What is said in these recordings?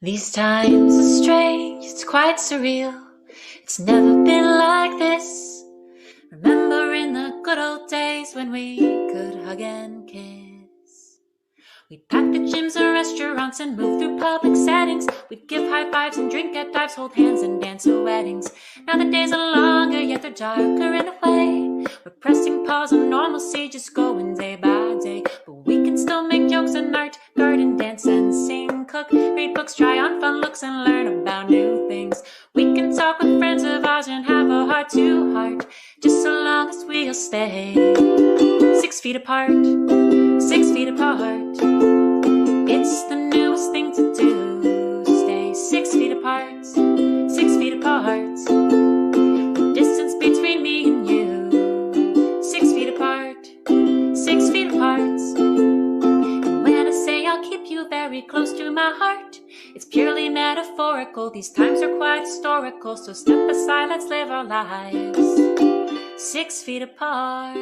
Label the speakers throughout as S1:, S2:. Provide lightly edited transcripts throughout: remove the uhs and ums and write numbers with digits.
S1: These times are strange, it's quite surreal. It's never been like this. Remembering the good old days when we could hug and kiss. We'd pack the gyms and restaurants and move through public settings. We'd give high fives and drink at dives, hold hands and dance at weddings. Now the days are longer, yet they're darker in a way. We're pressing pause on normalcy, just going day by day. But we can still make jokes and art, garden, dance and sing, cook, read books, try on fun looks and learn about new things. We can talk with friends of ours and have a heart-to-heart, just so long as we'll stay 6 feet apart, 6 feet apart. It's the newest thing to do, stay 6 feet apart, 6 feet apart. The distance between me and you, 6 feet apart, 6 feet apart. And when I say I'll keep you very close to my heart, it's purely metaphorical. These times are quite historical, so step aside, let's live our lives 6 feet apart.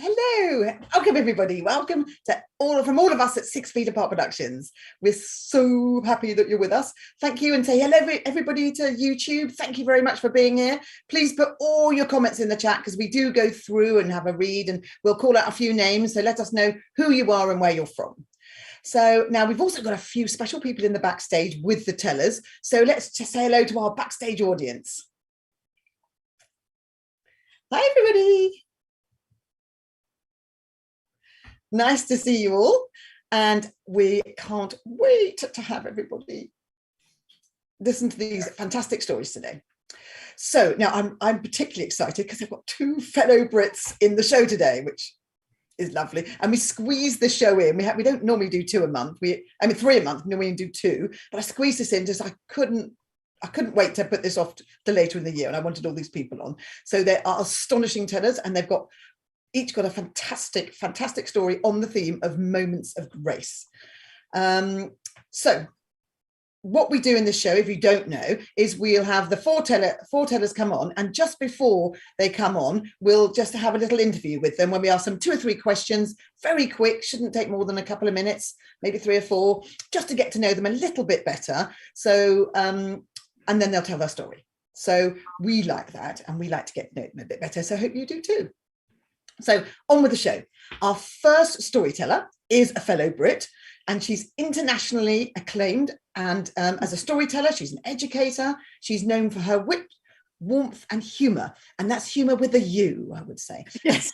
S2: Hello, welcome everybody. Welcome to from all of us at 6 Feet Apart Productions. We're so happy that you're with us. Thank you, and say hello everybody to YouTube. Thank you very much for being here. Please put all your comments in the chat because we do go through and have a read, and we'll call out a few names. So let us know who you are and where you're from. So now we've also got a few special people in the backstage with the tellers. So let's just say hello to our backstage audience. Hi everybody. Nice to see you all, and we can't wait to have everybody listen to these fantastic stories today. So now I'm particularly excited because I've got two fellow Brits in the show today, which is lovely, and we squeeze the show in. We don't normally do 2 a month. 3 a month. No, we do 2, but I squeezed this in just I couldn't wait to put this off to later in the year, and I wanted all these people on. So they are astonishing tellers, and they've each got a fantastic story on the theme of moments of grace. So what we do in this show, if you don't know, is we'll have the four tellers come on, and just before they come on, we'll just have a little interview with them when we ask them 2 or 3 questions, very quick, shouldn't take more than a couple of minutes, maybe 3 or 4, just to get to know them a little bit better. So, and then they'll tell their story. So we like that, and we like to get to know them a bit better. So I hope you do too. So on with the show. Our first storyteller is a fellow Brit, and she's internationally acclaimed. And as a storyteller, she's an educator. She's known for her wit, warmth and humour. And that's humour with a U, I would say. Yes.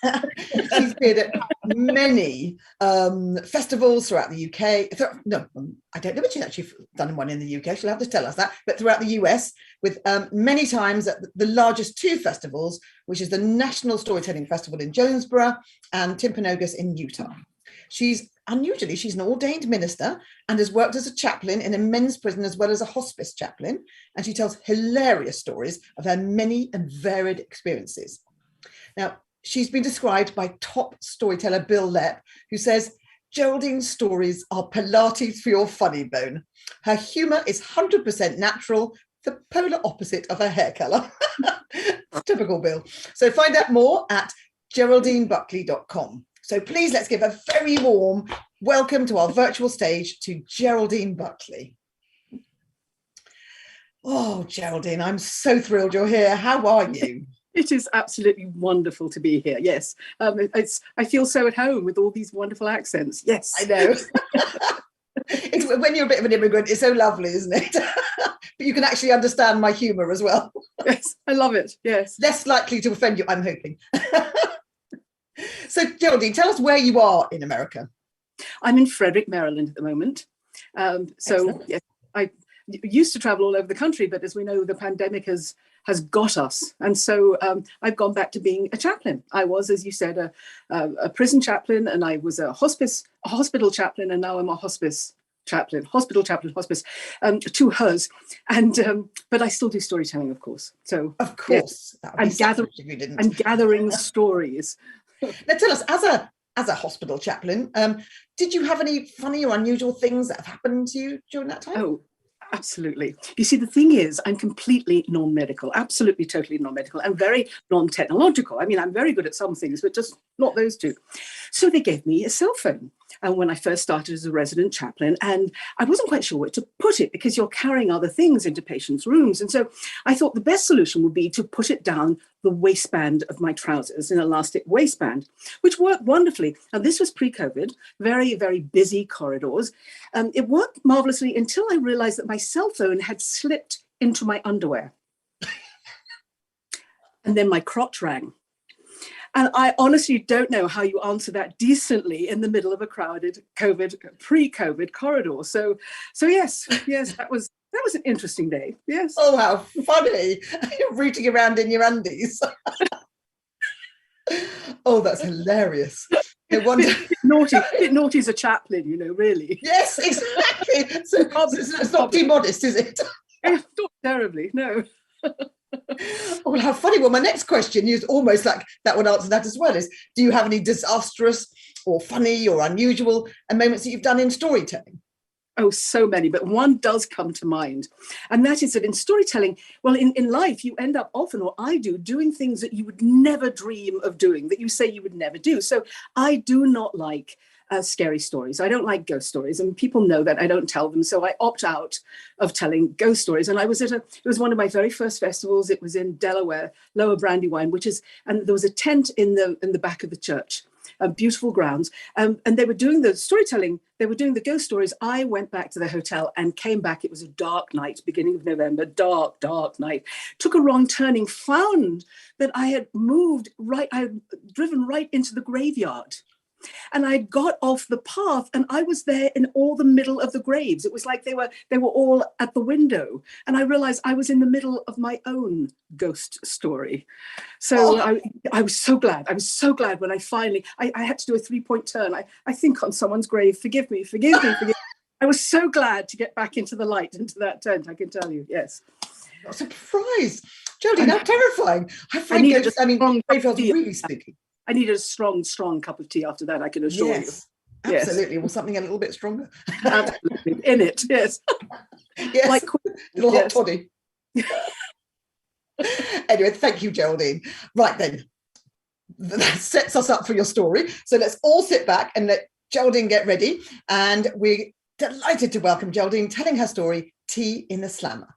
S2: She's been at many festivals throughout the UK. I don't know if she's actually done one in the UK. She'll have to tell us that. But throughout the US, with many times at the largest 2 festivals, which is the National Storytelling Festival in Jonesboro and Timpanogos in Utah. She's an ordained minister and has worked as a chaplain in a men's prison as well as a hospice chaplain. And she tells hilarious stories of her many and varied experiences. Now, she's been described by top storyteller Bill Lepp, who says, Geraldine's stories are Pilates for your funny bone. Her humour is 100% natural, the polar opposite of her hair colour. Typical Bill. So find out more at GeraldineBuckley.com. So please, let's give a very warm welcome to our virtual stage to Geraldine Buckley. Oh, Geraldine, I'm so thrilled you're here. How are you?
S3: It is absolutely wonderful to be here. Yes, I feel so at home with all these wonderful accents. Yes,
S2: I know. When you're a bit of an immigrant, it's so lovely, isn't it? But you can actually understand my humour as well.
S3: Yes, I love it. Yes,
S2: less likely to offend you, I'm hoping. So, Geraldine, tell us where you are in America.
S3: I'm in Frederick, Maryland at the moment. Yes, I used to travel all over the country, but as we know, the pandemic has got us. And so I've gone back to being a chaplain. I was, as you said, a prison chaplain, and I was a hospital chaplain, and now I'm a hospice chaplain, hospital chaplain, hospice, 2 hers. And but I still do storytelling, of course. So
S2: of course,
S3: yeah, and gathering stories.
S2: Now tell us, as a hospital chaplain, did you have any funny or unusual things that have happened to you during that time?
S3: Oh, Absolutely. You see, the thing is, I'm completely non-medical, absolutely, totally non-medical, and very non-technological. I mean, I'm very good at some things, but just not those two. So they gave me a cell phone when I first started as a resident chaplain, and I wasn't quite sure where to put it because you're carrying other things into patients' rooms. And so I thought the best solution would be to put it down the waistband of my trousers, an elastic waistband, which worked wonderfully. And this was pre-COVID, very, very busy corridors. It worked marvelously until I realized that my cell phone had slipped into my underwear. And then my crotch rang. And I honestly don't know how you answer that decently in the middle of a crowded pre-COVID corridor. So yes, that was an interesting day. Yes.
S2: Oh, how funny. You're rooting around in your undies. Oh, that's hilarious. No wonder.
S3: Bit naughty as a chaplain, really.
S2: Yes, exactly. So it's not too modest, is it?
S3: Not terribly, no.
S2: Oh, well, how funny. Well, my next question is almost like that would answer that as well, is do you have any disastrous or funny or unusual moments that you've done in storytelling?
S3: Oh, so many, but one does come to mind. And that is that in storytelling, well, in life, you end up often, or I do, doing things that you would never dream of doing, that you say you would never do. So I do not like scary stories. I don't like ghost stories, and people know that I don't tell them. So I opt out of telling ghost stories. And I was it was one of my very first festivals. It was in Delaware, Lower Brandywine, and there was a tent in the back of the church. Beautiful grounds. And they were doing the storytelling, they were doing the ghost stories. I went back to the hotel and came back. It was a dark night, beginning of November, dark night. Took a wrong turning, found that I had driven right into the graveyard. And I got off the path and I was there in all the middle of the graves. It was like they were all at the window. And I realized I was in the middle of my own ghost story. So I was so glad. I was so glad when I finally, I had to do a 3-point turn. I think on someone's grave, forgive me. I was so glad to get back into the light, into that tent, I can tell you, yes.
S2: I'm surprised. Geraldine, how terrifying. I find ghosts, graveyards really spooky.
S3: I needed a strong cup of tea after that, I can assure you.
S2: Absolutely. Yes. Well, something a little bit stronger.
S3: Absolutely. In it, yes.
S2: Yes, like, little hot toddy. Anyway, thank you, Geraldine. Right then, that sets us up for your story. So let's all sit back and let Geraldine get ready. And we're delighted to welcome Geraldine telling her story, Tea in the Slammer.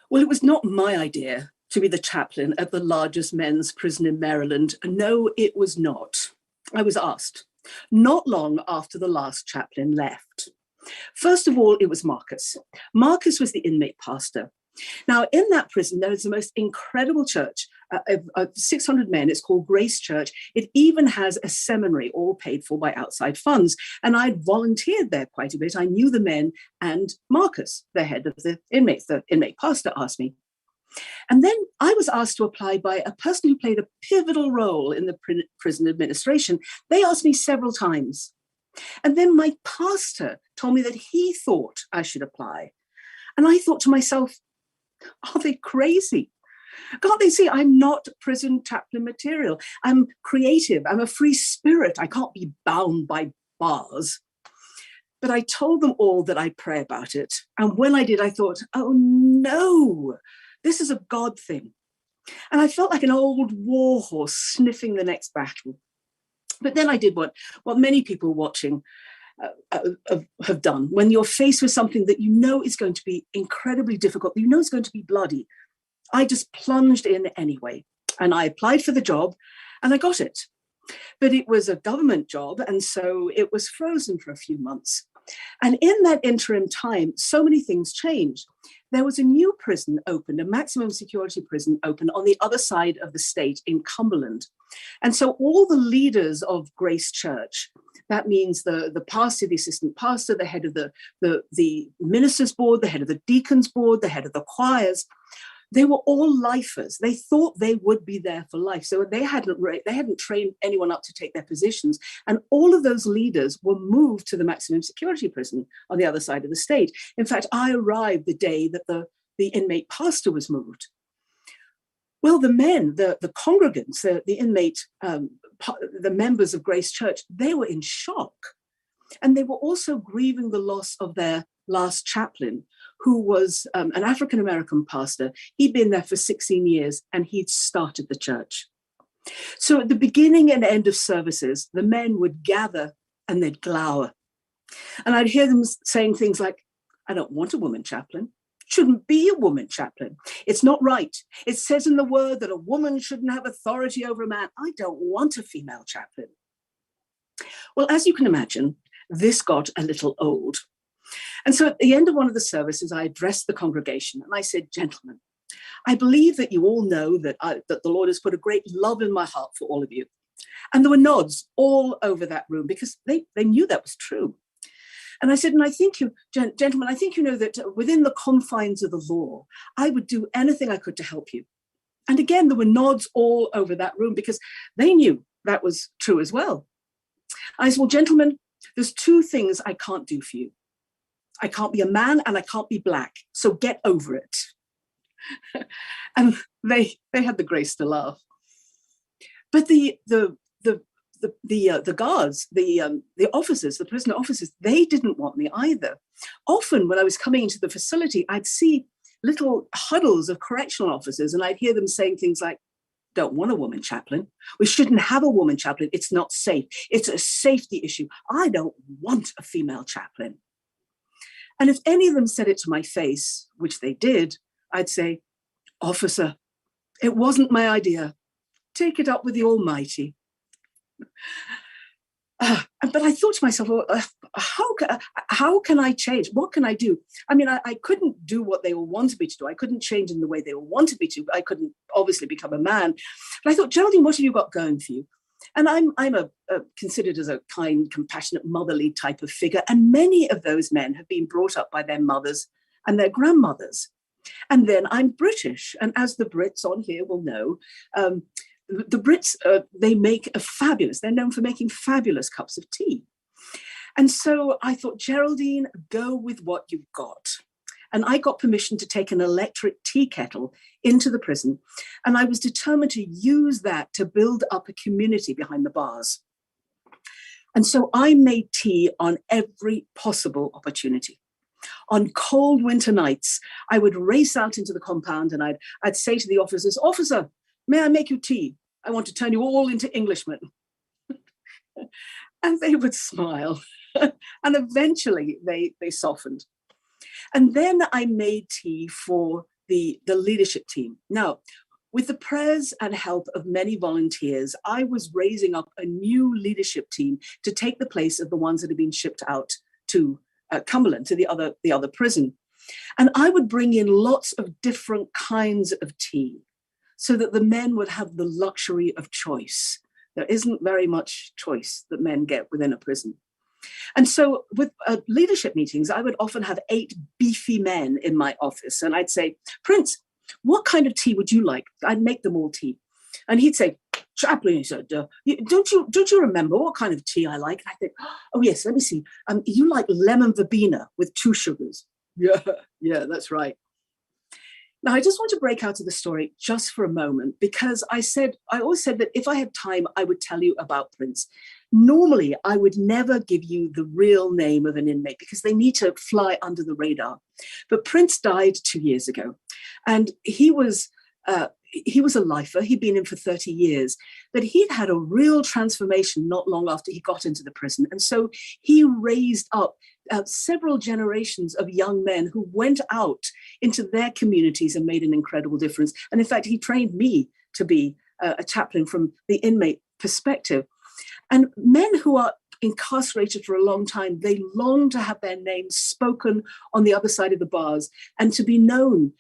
S3: Well, it was not my idea to be the chaplain at the largest men's prison in Maryland. No, it was not. I was asked, not long after the last chaplain left. First of all, it was Marcus. Marcus was the inmate pastor. Now, in that prison, there is the most incredible church of 600 men. It's called Grace Church. It even has a seminary, all paid for by outside funds. And I'd volunteered there quite a bit. I knew the men, and Marcus, the head of the inmate pastor, asked me. And then I was asked to apply by a person who played a pivotal role in the prison administration. They asked me several times. And then my pastor told me that he thought I should apply. And I thought to myself, are they crazy? Can't they see I'm not prison chaplain material? I'm creative. I'm a free spirit. I can't be bound by bars. But I told them all that I'd pray about it. And when I did, I thought, oh no, this is a God thing. And I felt like an old war horse sniffing the next battle. But then I did what many people watching have done. When you're faced with something that you know is going to be incredibly difficult, you know is going to be bloody, I just plunged in anyway. And I applied for the job and I got it. But it was a government job, and so it was frozen for a few months. And in that interim time, so many things changed. There was a new prison opened, a maximum security prison opened on the other side of the state in Cumberland. And so all the leaders of Grace Church, that means the pastor, the assistant pastor, the head of the ministers board, the head of the deacons board, the head of the choirs, they were all lifers. They thought they would be there for life. So they hadn't trained anyone up to take their positions. And all of those leaders were moved to the maximum security prison on the other side of the state. In fact, I arrived the day that the inmate pastor was moved. Well, the men, the congregants, the inmate, the members of Grace Church, they were in shock. And they were also grieving the loss of their last chaplain, who was an African-American pastor. He'd been there for 16 years and he'd started the church. So at the beginning and end of services, the men would gather and they'd glower. And I'd hear them saying things like, I don't want a woman chaplain. Shouldn't be a woman chaplain. It's not right. It says in the word that a woman shouldn't have authority over a man. I don't want a female chaplain. Well, as you can imagine, this got a little old. And so at the end of one of the services, I addressed the congregation and I said, gentlemen, I believe that you all know that the Lord has put a great love in my heart for all of you. And there were nods all over that room because they knew that was true. And I said, and I think you, gentlemen, I think you know that within the confines of the law, I would do anything I could to help you. And again, there were nods all over that room because they knew that was true as well. I said, well, gentlemen, there's two things I can't do for you. I can't be a man and I can't be black. So get over it. And they had the grace to laugh. But the guards, the officers, the prisoner officers, they didn't want me either. Often when I was coming into the facility, I'd see little huddles of correctional officers and I'd hear them saying things like, don't want a woman chaplain. We shouldn't have a woman chaplain. It's not safe. It's a safety issue. I don't want a female chaplain. And if any of them said it to my face, which they did, I'd say, officer, it wasn't my idea. Take it up with the Almighty. But I thought to myself, well, how can I change? What can I do? I mean, I couldn't do what they all wanted me to do. I couldn't change in the way they all wanted me to. I couldn't obviously become a man. But I thought, Geraldine, what have you got going for you? And I'm considered as a kind, compassionate, motherly type of figure. And many of those men have been brought up by their mothers and their grandmothers. And then I'm British. And as the Brits on here will know, the Brits, they make they're known for making fabulous cups of tea. And so I thought, Geraldine, go with what you've got. And I got permission to take an electric tea kettle into the prison. And I was determined to use that to build up a community behind the bars. And so I made tea on every possible opportunity. On cold winter nights, I would race out into the compound and I'd say to the officers, officer, may I make you tea? I want to turn you all into Englishmen. And they would smile. And eventually they softened. And then I made tea for the leadership team. Now, with the prayers and help of many volunteers, I was raising up a new leadership team to take the place of the ones that had been shipped out to Cumberland, to the other prison. And I would bring in lots of different kinds of tea so that the men would have the luxury of choice. There isn't very much choice that men get within a prison. And so with leadership meetings, I would often have 8 beefy men in my office. And I'd say, Prince, what kind of tea would you like? I'd make them all tea. And he'd say, Chaplain, he said, don't you remember what kind of tea I like? And I think, oh, yes, let me see. You like lemon verbena with 2 sugars. Yeah, that's right. Now, I just want to break out of the story just for a moment, because I always said that if I had time, I would tell you about Prince. Normally, I would never give you the real name of an inmate because they need to fly under the radar. But Prince died 2 years ago, and he was a lifer. He'd been in for 30 years, but he'd had a real transformation not long after he got into the prison. And so he raised up several generations of young men who went out into their communities and made an incredible difference. And in fact, he trained me to be a chaplain from the inmate perspective. And men who are incarcerated for a long time, they long to have their names spoken on the other side of the bars and to be known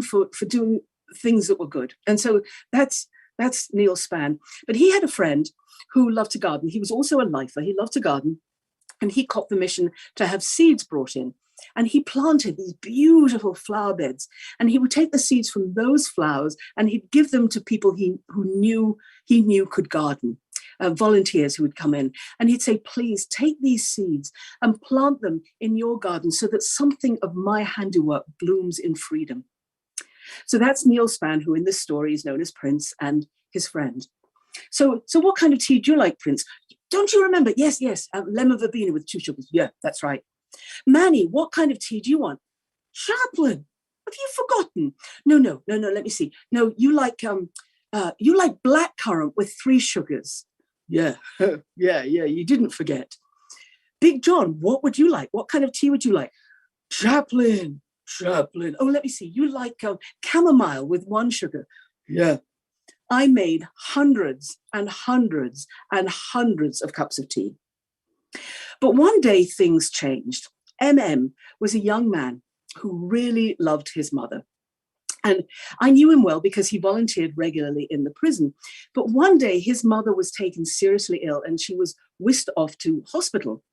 S3: for doing things that were good. And so that's Neil Spann. But he had a friend who loved to garden. He was also a lifer. He loved to garden. And he got permission to have seeds brought in. And he planted these beautiful flower beds. And he would take the seeds from those flowers and he'd give them to people he knew could garden. Volunteers who would come in, and he'd say, please take these seeds and plant them in your garden so that something of my handiwork blooms in freedom. So that's Neil Spann, who in this story is known as Prince, and his friend. So what kind of tea do you like, Prince? Don't you remember? Yes, lemon verbena with 2 sugars. Yeah, that's right. Manny, what kind of tea do you want? Chaplain, have you forgotten? No, let me see. No, you like blackcurrant with 3 sugars. Yeah, you didn't forget. Big John, what would you like? What kind of tea would you like? Chaplain. Oh, let me see. You like chamomile with 1 sugar. Yeah. I made hundreds and hundreds and hundreds of cups of tea. But one day things changed. Was a young man who really loved his mother. And I knew him well because he volunteered regularly in the prison. But one day his mother was taken seriously ill and she was whisked off to hospital.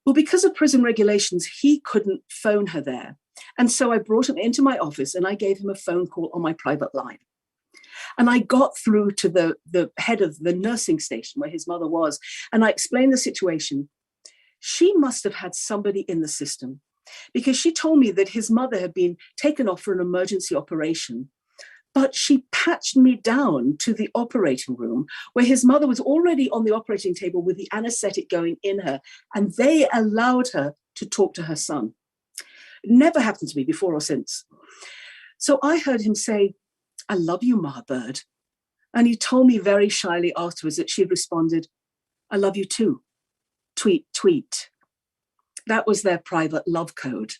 S3: Well, because of prison regulations, he couldn't phone her there. And so I brought him into my office and I gave him a phone call on my private line. And I got through to the head of the nursing station where his mother was. And I explained the situation. She must have had somebody in the system, because she told me that his mother had been taken off for an emergency operation. But she patched me down to the operating room where his mother was already on the operating table with the anesthetic going in her. And they allowed her to talk to her son. It never happened to me before or since. So I heard him say, "I love you, Ma Bird." And he told me very shyly afterwards that she had responded, "I love you too. Tweet, tweet." That was their private love code.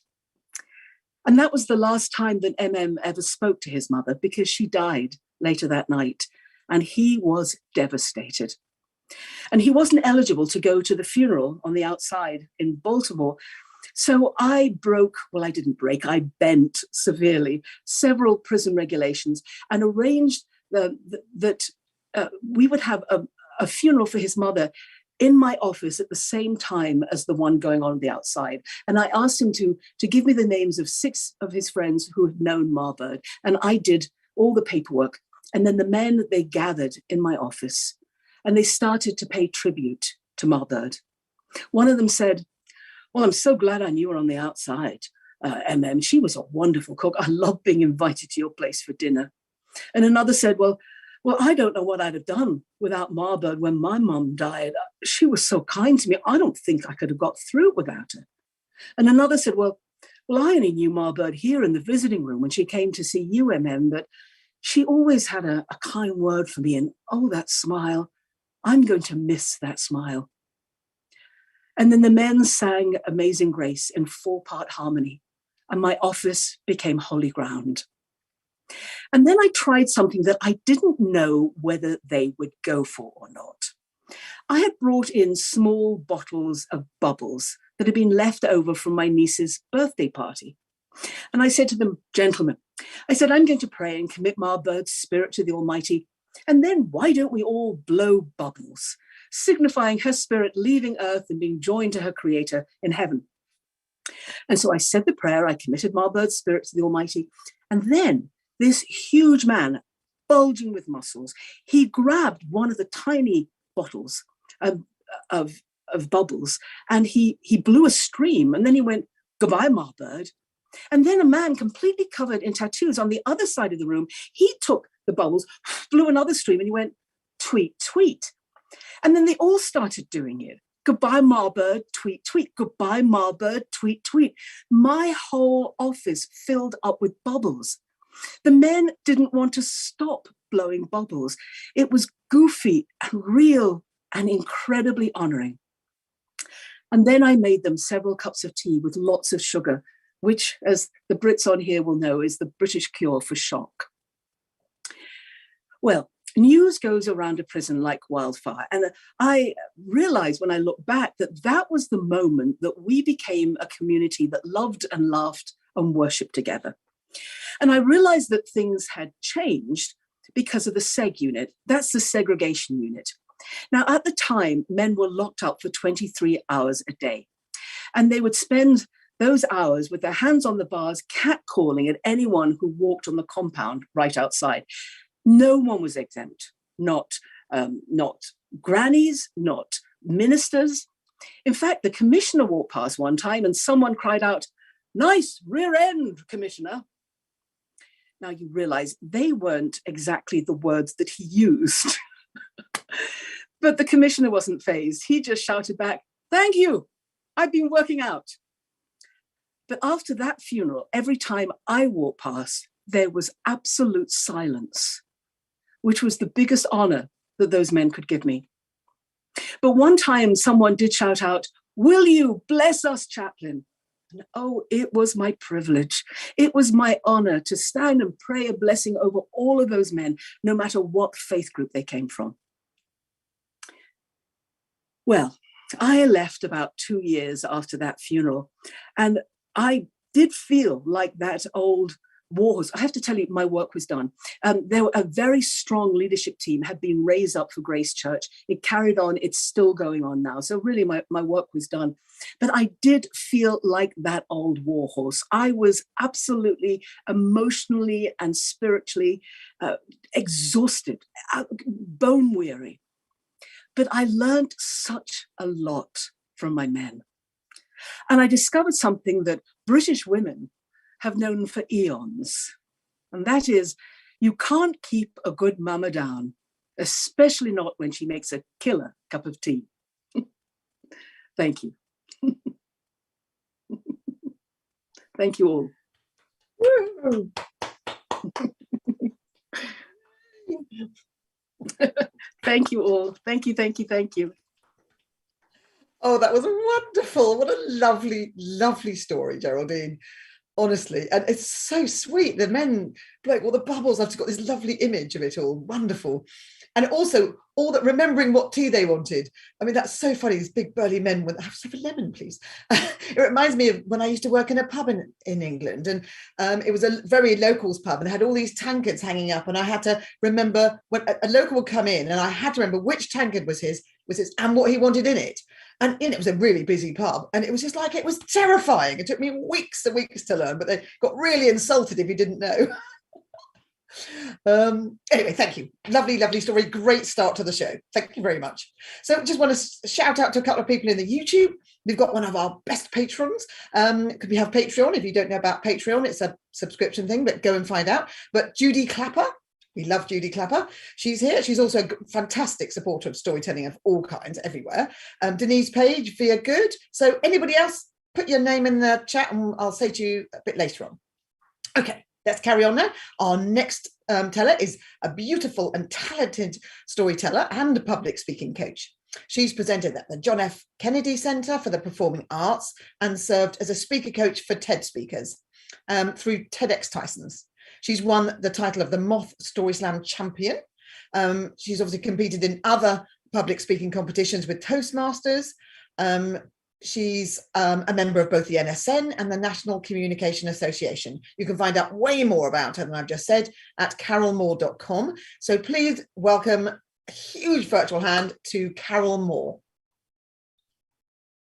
S3: And that was the last time that ever spoke to his mother, because she died later that night. And he was devastated. And he wasn't eligible to go to the funeral on the outside in Baltimore. So I bent severely several prison regulations and arranged that we would have a funeral for his mother in my office at the same time as the one going on the outside. And I asked him to give me the names of 6 of his friends who had known Ma Bird. And I did all the paperwork. And then the men, they gathered in my office and they started to pay tribute to Ma Bird. One of them said, "Well, I'm so glad I knew her on the outside. She was a wonderful cook. I love being invited to your place for dinner." And another said, well, I don't know what I'd have done without Ma Bird when my mum died. She was so kind to me. I don't think I could have got through it without her. And another said, well, I only knew Ma Bird here in the visiting room when she came to see you, but she always had a kind word for me. And oh, that smile, I'm going to miss that smile. And then the men sang Amazing Grace in 4-part harmony, and my office became holy ground. And then I tried something that I didn't know whether they would go for or not. I had brought in small bottles of bubbles that had been left over from my niece's birthday party. And I said to them, "Gentlemen," I said, "I'm going to pray and commit Ma Bird's spirit to the Almighty. And then why don't we all blow bubbles, signifying her spirit leaving earth and being joined to her creator in heaven?" And so I said the prayer, I committed Ma Bird's spirit to the Almighty. And then this huge man, bulging with muscles, he grabbed one of the tiny bottles of bubbles and he blew a stream. And then he went, "Goodbye, Ma Bird." And then a man completely covered in tattoos on the other side of the room, he took the bubbles, blew another stream, and he went, "Tweet, tweet." And then they all started doing it. "Goodbye, Ma Bird, tweet, tweet. Goodbye, Ma Bird, tweet, tweet." My whole office filled up with bubbles. The men didn't want to stop blowing bubbles. It was goofy and real and incredibly honoring. And then I made them several cups of tea with lots of sugar, which, as the Brits on here will know, is the British cure for shock. Well, news goes around a prison like wildfire. And I realized when I look back that was the moment that we became a community that loved and laughed and worshipped together. And I realized that things had changed because of the SEG unit. That's the segregation unit. Now, at the time, men were locked up for 23 hours a day. And they would spend those hours with their hands on the bars, catcalling at anyone who walked on the compound right outside. No one was exempt, not grannies, not ministers. In fact, the commissioner walked past one time and someone cried out, "Nice rear end, Commissioner." Now you realize they weren't exactly the words that he used. But the commissioner wasn't fazed. He just shouted back, "Thank you, I've been working out." But after that funeral, every time I walked past, there was absolute silence, which was the biggest honor that those men could give me. But one time someone did shout out, "Will you bless us, chaplain?" And oh, it was my privilege. It was my honor to stand and pray a blessing over all of those men, no matter what faith group they came from. Well, I left about 2 years after that funeral, and I did feel like that old war horse. I have to tell you, my work was done. There were a very strong leadership team had been raised up for Grace Church. It carried on. It's still going on now. So really, my work was done. But I did feel like that old war horse. I was absolutely emotionally and spiritually exhausted, bone weary. But I learned such a lot from my men. And I discovered something that British women have known for eons. And that is, you can't keep a good mama down, especially not when she makes a killer cup of tea. Thank you. Thank you all.
S2: Woo.
S3: Thank you all. Thank you, thank you, thank you.
S2: Oh, that was wonderful. What a lovely, lovely story, Geraldine. Honestly, and it's so sweet. The men, like all the bubbles, I've just got this lovely image of it all. Wonderful. And also all that, remembering what tea they wanted. I mean, that's so funny. These big burly men with, have a lemon, please. It reminds me of when I used to work in a pub in England, and it was a very locals pub, and had all these tankards hanging up, and I had to remember when a local would come in, and I had to remember which tankard was his and what he wanted in it. And it was a really busy pub, and it was just like, it was terrifying. It took me weeks and weeks to learn, but they got really insulted if you didn't know. Anyway, thank you. Lovely, lovely story. Great start to the show. Thank you very much. So just want to shout out to a couple of people in the YouTube. We've got one of our best patrons. Could we have Patreon? If you don't know about Patreon, it's a subscription thing, but go and find out. But Judy Clapper, we love Judy Clapper. She's here. She's also a fantastic supporter of storytelling of all kinds everywhere. Denise Page, Via Good. So anybody else, put your name in the chat and I'll say to you a bit later on. Okay, let's carry on now. Our next teller is a beautiful and talented storyteller and a public speaking coach. She's presented at the John F. Kennedy Center for the Performing Arts and served as a speaker coach for TED speakers through TEDxTysons. She's won the title of the Moth StorySLAM Champion. She's obviously competed in other public speaking competitions with Toastmasters. She's a member of both the NSN and the National Communication Association. You can find out way more about her than I've just said at carolmoore.com. So please welcome a huge virtual hand to Carol Moore.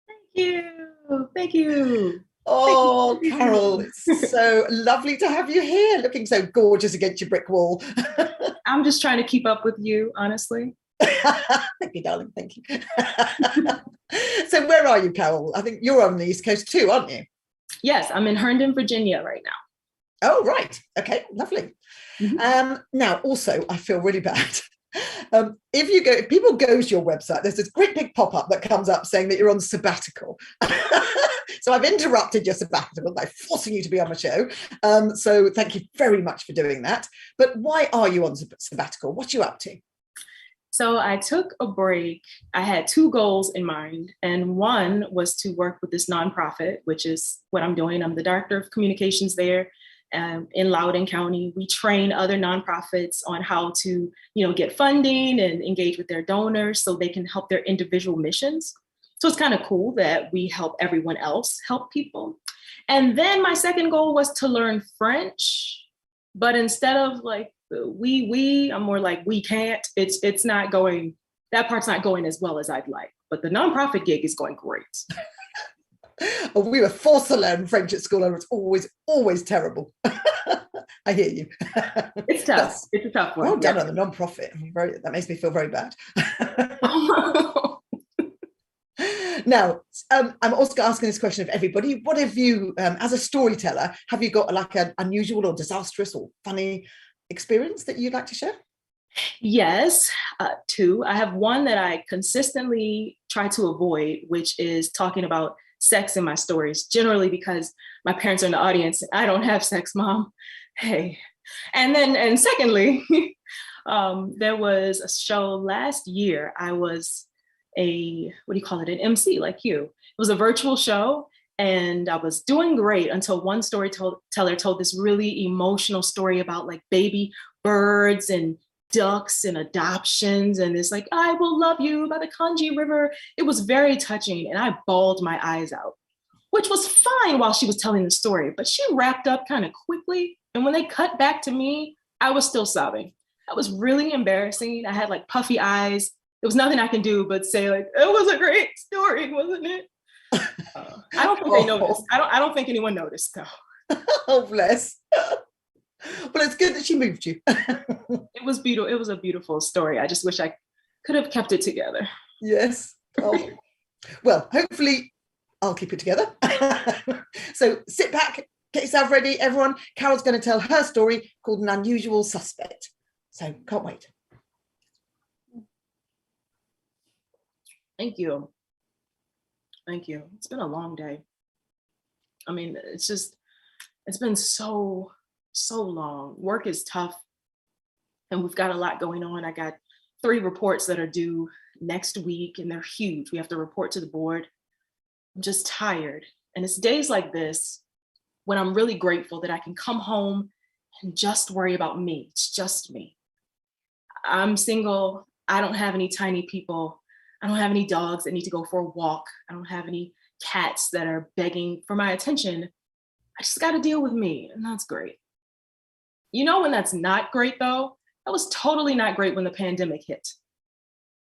S4: Thank you. Thank you.
S2: Oh, Carol, it's so lovely to have you here, looking so gorgeous against your brick wall.
S4: I'm just trying to keep up with you, honestly.
S2: Thank you, darling. Thank you. So where are you, Carol? I think you're on the East Coast too, aren't you?
S4: Yes, I'm in Herndon, Virginia right now.
S2: Oh, right. Okay, lovely.
S4: Mm-hmm.
S2: Now, also, I feel really bad. If people go to your website, there's this great big pop-up that comes up saying that you're on sabbatical. So I've interrupted your sabbatical by forcing you to be on the show. So thank you very much for doing that. But why are you on sabbatical? What are you up to?
S4: So I took a break. I had 2 goals in mind, and one was to work with this nonprofit, which is what I'm doing. I'm the director of communications there in Loudoun County. We train other nonprofits on how to, get funding and engage with their donors so they can help their individual missions. So it's kind of cool that we help everyone else help people. And then my second goal was to learn French, but instead of like I'm more like we can't. It's not going. That part's not going as well as I'd like. But the nonprofit gig is going great.
S2: Oh, we were forced to learn French at school, and it's always terrible. I hear you.
S4: It's tough. It's a tough one.
S2: Well done on the nonprofit. That makes me feel very bad. Now, I'm also asking this question of everybody. What have you, as a storyteller, have you got like an unusual or disastrous or funny experience that you'd like to share?
S4: Yes, two. I have one that I consistently try to avoid, which is talking about sex in my stories, generally because my parents are in the audience. I don't have sex, Mom. Hey. And secondly, there was a show last year. I was an Emcee like you. It was a virtual show and I was doing great until one storyteller told this really emotional story about like baby birds and ducks and adoptions. And it's like, I will love you by the Kanji River. It was very touching and I bawled my eyes out, which was fine while she was telling the story, but she wrapped up kind of quickly. And when they cut back to me, I was still sobbing. That was really embarrassing. I had like puffy eyes. There was nothing I can do but say like, it was a great story, wasn't it? I don't think they noticed. I don't think anyone noticed though.
S2: Oh, bless. Well, it's good that she moved you.
S4: It was beautiful. It was a beautiful story. I just wish I could have kept it together.
S2: Yes. Oh. Well, hopefully I'll keep it together. So sit back, get yourself ready, everyone. Carol's going to tell her story called An Unusual Suspect. So can't wait.
S4: Thank you. Thank you. It's been a long day. I mean, it's been so long. Work is tough and we've got a lot going on. I got 3 reports that are due next week and they're huge. We have to report to the board. I'm just tired. And it's days like this when I'm really grateful that I can come home and just worry about me. It's just me. I'm single. I don't have any tiny people. I don't have any dogs that need to go for a walk. I don't have any cats that are begging for my attention. I just got to deal with me, and that's great. You know when that's not great though? That was totally not great when the pandemic hit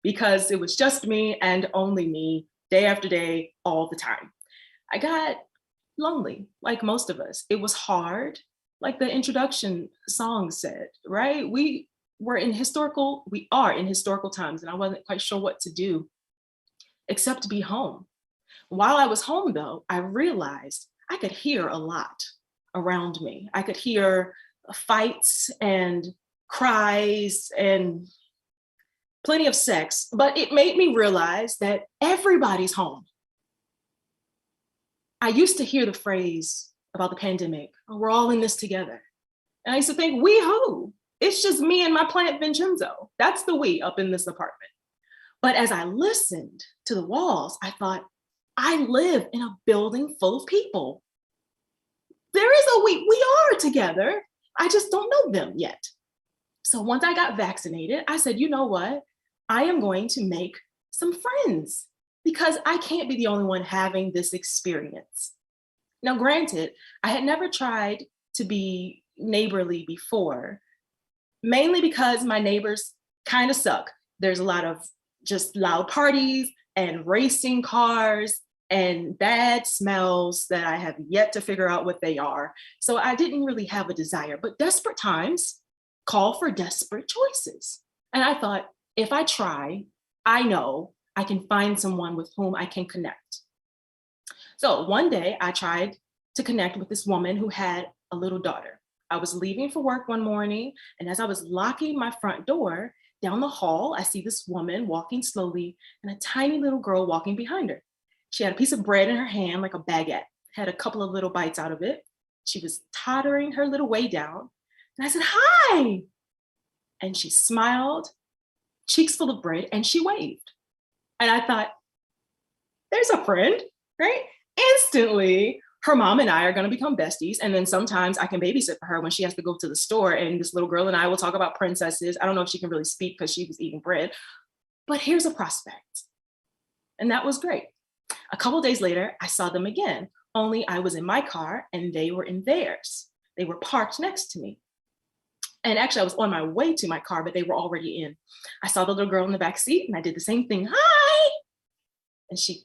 S4: because it was just me and only me day after day, all the time. I got lonely like most of us. It was hard, like the introduction song said, right? We are in historical times and I wasn't quite sure what to do except to be home. While I was home though, I realized I could hear a lot around me. I could hear fights and cries and plenty of sex, but it made me realize that everybody's home. I used to hear the phrase about the pandemic, oh, we're all in this together. And I used to think, we who? It's just me and my plant Vincenzo. That's the we up in this apartment. But as I listened to the walls, I thought, I live in a building full of people. There is a we are together. I just don't know them yet. So once I got vaccinated, I said, you know what? I am going to make some friends because I can't be the only one having this experience. Now, granted, I had never tried to be neighborly before, mainly because my neighbors kind of suck. There's a lot of just loud parties and racing cars and bad smells that I have yet to figure out what they are. So I didn't really have a desire, but desperate times call for desperate choices. And I thought, if I try, I know I can find someone with whom I can connect. So one day I tried to connect with this woman who had a little daughter. I was leaving for work one morning, and as I was locking my front door, down the hall, I see this woman walking slowly and a tiny little girl walking behind her. She had a piece of bread in her hand, like a baguette, had a couple of little bites out of it. She was tottering her little way down. And I said, hi. And she smiled, cheeks full of bread, and she waved. And I thought, there's a friend, right? Instantly, her mom and I are going to become besties. And then sometimes I can babysit for her when she has to go to the store. And this little girl and I will talk about princesses. I don't know if she can really speak because she was eating bread, but here's a prospect. And that was great. A couple of days later, I saw them again, only I was in my car and they were in theirs. They were parked next to me. And actually I was on my way to my car, but they were already in. I saw the little girl in the back seat and I did the same thing. Hi. And she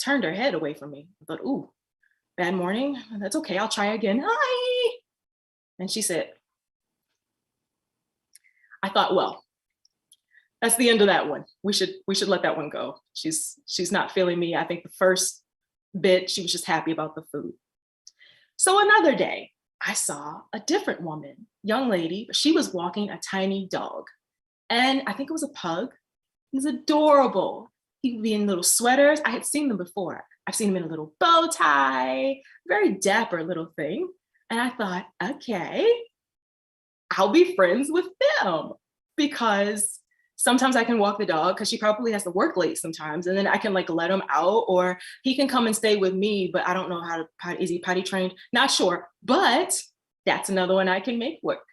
S4: turned her head away from me. I thought, ooh, bad morning. That's okay. I'll try again. Hi. And she said, I thought, well, that's the end of that one. We should let that one go. She's not feeling me. I think the first bit, she was just happy about the food. So another day, I saw a different woman, young lady, but she was walking a tiny dog. And I think it was a pug. He's adorable. He would be in little sweaters. I had seen them before. I've seen him in a little bow tie, very dapper little thing. And I thought, okay, I'll be friends with them because sometimes I can walk the dog because she probably has to work late sometimes. And then I can like let him out, or he can come and stay with me, but I don't know how to, is he potty trained? Not sure, but that's another one I can make work.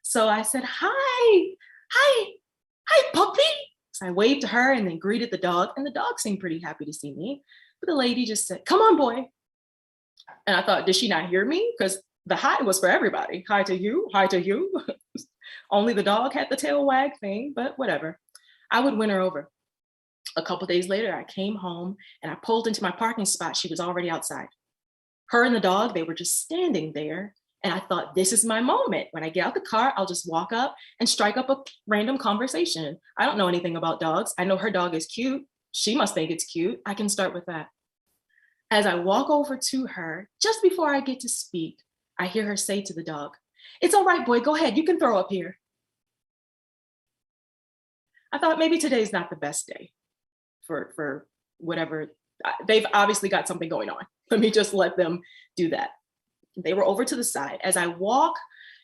S4: So I said, hi, puppy. So I waved to her and then greeted the dog, and the dog seemed pretty happy to see me. But the lady just said, come on, boy. And I thought, did she not hear me? Because the hi was for everybody. Hi to you, hi to you. Only the dog had the tail wag thing, but whatever. I would win her over. A couple days later, I came home and I pulled into my parking spot. She was already outside. Her and the dog, they were just standing there. And I thought, this is my moment. When I get out the car, I'll just walk up and strike up a random conversation. I don't know anything about dogs. I know her dog is cute. She must think it's cute. I can start with that. As I walk over to her, just before I get to speak, I hear her say to the dog, it's all right, boy, go ahead. You can throw up here. I thought maybe today's not the best day for whatever. They've obviously got something going on. Let me just let them do that. They were over to the side. As I walk,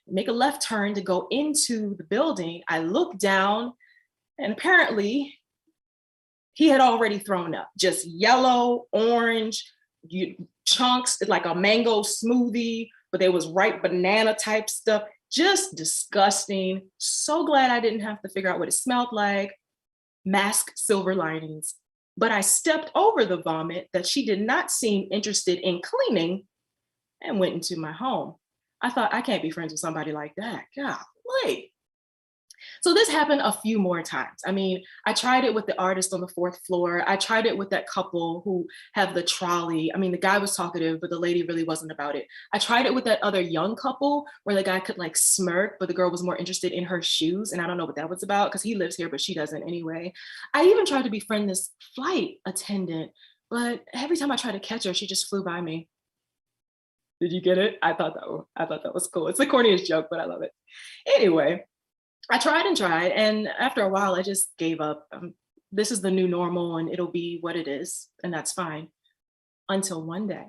S4: make a left turn to go into the building, I look down and apparently he had already thrown up, just yellow, orange, chunks, like a mango smoothie, but there was ripe banana type stuff, just disgusting. So glad I didn't have to figure out what it smelled like. Mask silver linings. But I stepped over the vomit that she did not seem interested in cleaning and went into my home. I thought, I can't be friends with somebody like that. Golly. So this happened a few more times. I mean, I tried it with the artist on the 4th floor. I tried it with that couple who have the trolley. I mean, the guy was talkative, but the lady really wasn't about it. I tried it with that other young couple where the guy could like smirk, but the girl was more interested in her shoes. And I don't know what that was about because he lives here, but she doesn't anyway. I even tried to befriend this flight attendant, but every time I tried to catch her, she just flew by me. Did you get it? I thought that was cool. It's the corniest joke, but I love it. Anyway, I tried, and after a while, I just gave up. This is the new normal, and it'll be what it is, and that's fine. Until one day,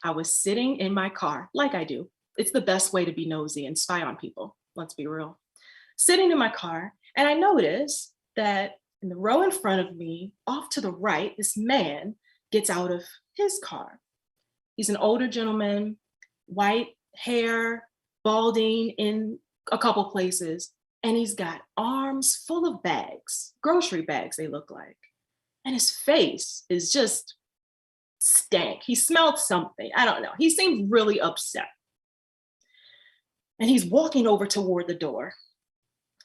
S4: I was sitting in my car, like I do. It's the best way to be nosy and spy on people. Let's be real. Sitting in my car, and I noticed that in the row in front of me, off to the right, this man gets out of his car. He's an older gentleman, white hair, balding in a couple places, and he's got arms full of bags, grocery bags they look like. And his face is just stank. He smelled something, I don't know. He seemed really upset. And he's walking over toward the door.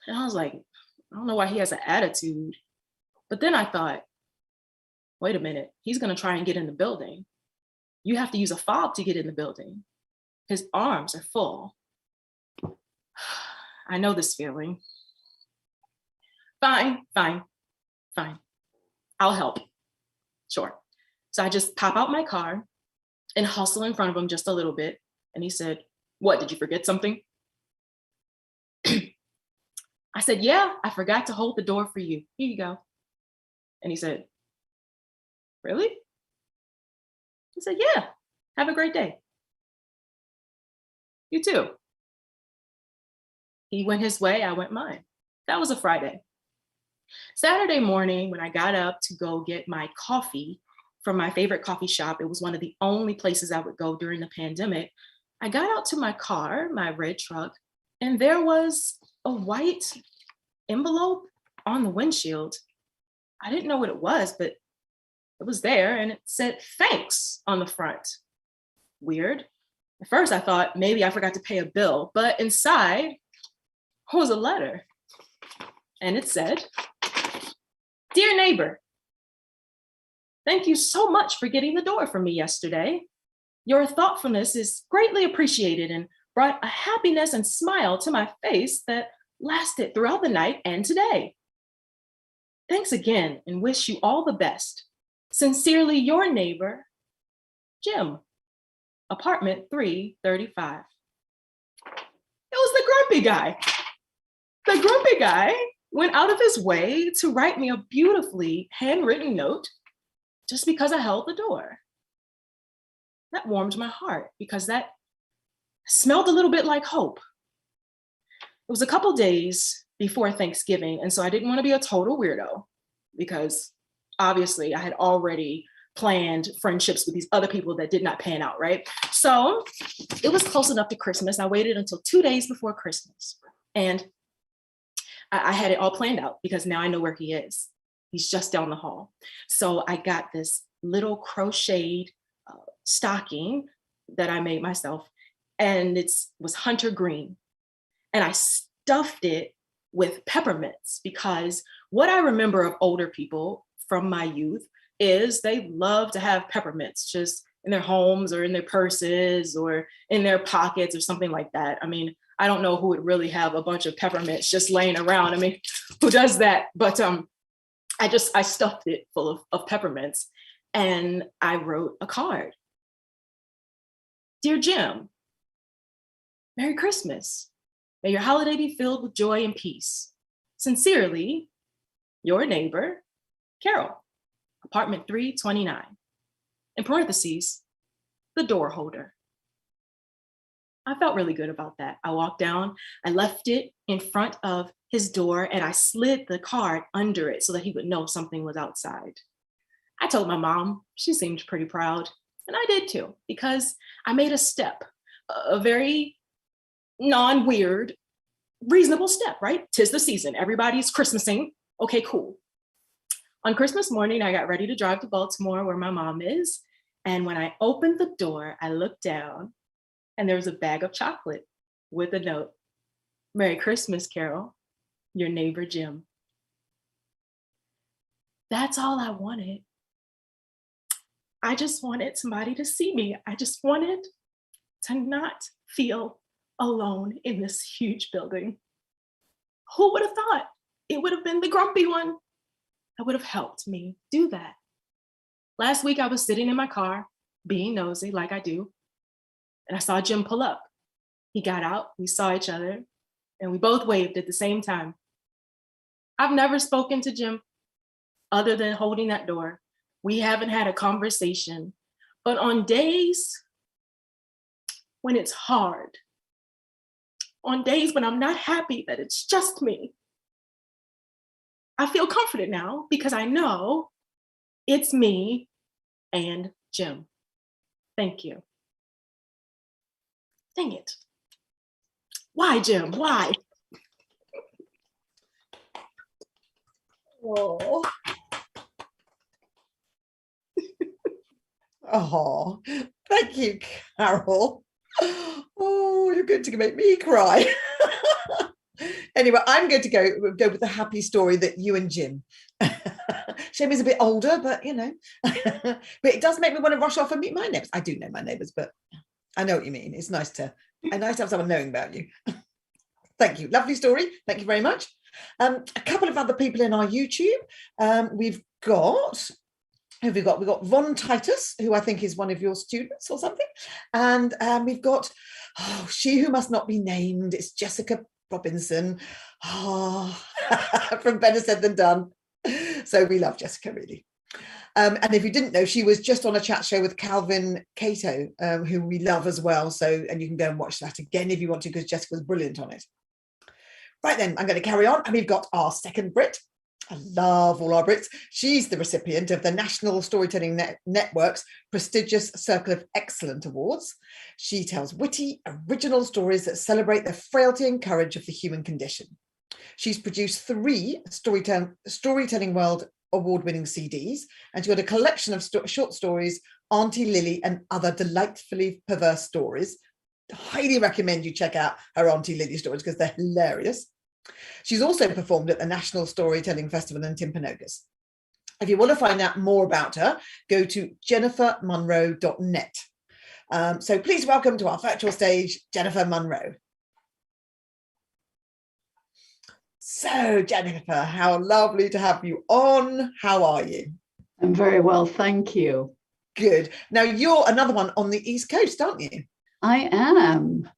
S4: And I was like, I don't know why he has an attitude. But then I thought, wait a minute, he's gonna try and get in the building. You have to use a fob to get in the building. His arms are full. I know this feeling. Fine. I'll help. Sure. So I just pop out my car and hustle in front of him just a little bit. And he said, what, did you forget something? I said, yeah, I forgot to hold the door for you. Here you go. And he said, really? I said, yeah, have a great day. You too. He went his way, I went mine. That was a Friday. Saturday morning, when I got up to go get my coffee from my favorite coffee shop, it was one of the only places I would go during the pandemic. I got out to my car, my red truck, and there was a white envelope on the windshield. I didn't know what it was, but it was there and it said thanks on the front. Weird. At first I thought maybe I forgot to pay a bill, but inside was a letter. And it said, dear neighbor, thank you so much for getting the door for me yesterday. Your thoughtfulness is greatly appreciated and brought a happiness and smile to my face that lasted throughout the night and today. Thanks again and wish you all the best. Sincerely, your neighbor, Jim, apartment 335. It was the grumpy guy. The grumpy guy went out of his way to write me a beautifully handwritten note just because I held the door. That warmed my heart because that smelled a little bit like hope. It was a couple days before Thanksgiving, and so I didn't want to be a total weirdo because obviously I had already planned friendships with these other people that did not pan out, right? So it was close enough to Christmas. I waited until 2 days before Christmas, and I had it all planned out because now I know where he is. He's just down the hall. So I got this little crocheted stocking that I made myself, and it was hunter green. And I stuffed it with peppermints because what I remember of older people from my youth is they love to have peppermints just in their homes or in their purses or in their pockets or something like that. I mean, I don't know who would really have a bunch of peppermints just laying around. I mean, who does that? But I stuffed it full of peppermints, and I wrote a card. Dear Jim, Merry Christmas. May your holiday be filled with joy and peace. Sincerely, your neighbor, Carol, apartment 329. In parentheses, the door holder. I felt really good about that. I walked down, I left it in front of his door, and I slid the card under it so that he would know something was outside. I told my mom. She seemed pretty proud, and I did too, because I made a step, a very non-weird, reasonable step, right? 'Tis the season, everybody's Christmasing. Okay, cool. On Christmas morning, I got ready to drive to Baltimore where my mom is. And when I opened the door, I looked down and there was a bag of chocolate with a note. Merry Christmas, Carol, your neighbor, Jim. That's all I wanted. I just wanted somebody to see me. I just wanted to not feel alone in this huge building. Who would have thought it would have been the grumpy one that would have helped me do that? Last week, I was sitting in my car, being nosy like I do, and I saw Jim pull up. He got out, we saw each other, and we both waved at the same time. I've never spoken to Jim other than holding that door. We haven't had a conversation, but on days when it's hard, on days when I'm not happy that it's just me, I feel comforted now because I know it's me and Jim. Thank you. Dang it. Why, Jim? Why?
S2: Oh. Oh, thank you, Carol. Oh, you're going to make me cry. Anyway, I'm going to go with the happy story that you and Jim. Shame he's a bit older, but you know, but it does make me want to rush off and meet my neighbors. I do know my neighbors, but I know what you mean. It's nice to have someone knowing about you. Thank you. Lovely story. Thank you very much. A couple of other people in our YouTube. We've got Ron Titus, who I think is one of your students or something. And we've got, she who must not be named. It's Jessica Robinson. From Better Said Than Done. So we love Jessica, really. And if you didn't know, she was just on a chat show with Calvin Cato, who we love as well. So, and you can go and watch that again if you want to, because Jessica was brilliant on it. Right then, I'm going to carry on. And we've got our second Brit. I love all our Brits. She's the recipient of the National Storytelling Network's prestigious Circle of Excellence Awards. She tells witty, original stories that celebrate the frailty and courage of the human condition. She's produced 3 Storytelling World award-winning CDs, and she's got a collection of short stories, Auntie Lily and Other Delightfully Perverse Stories. Highly recommend you check out her Auntie Lily stories because they're hilarious. She's also performed at the National Storytelling Festival in Timpanogos. If you want to find out more about her, go to jennifermunro.net. So please welcome to our virtual stage, Jennifer Munro. So, Jennifer, how lovely to have you on. How are you?
S5: I'm very well, thank you.
S2: Good. Now, you're another one on the East Coast, aren't you?
S5: I am.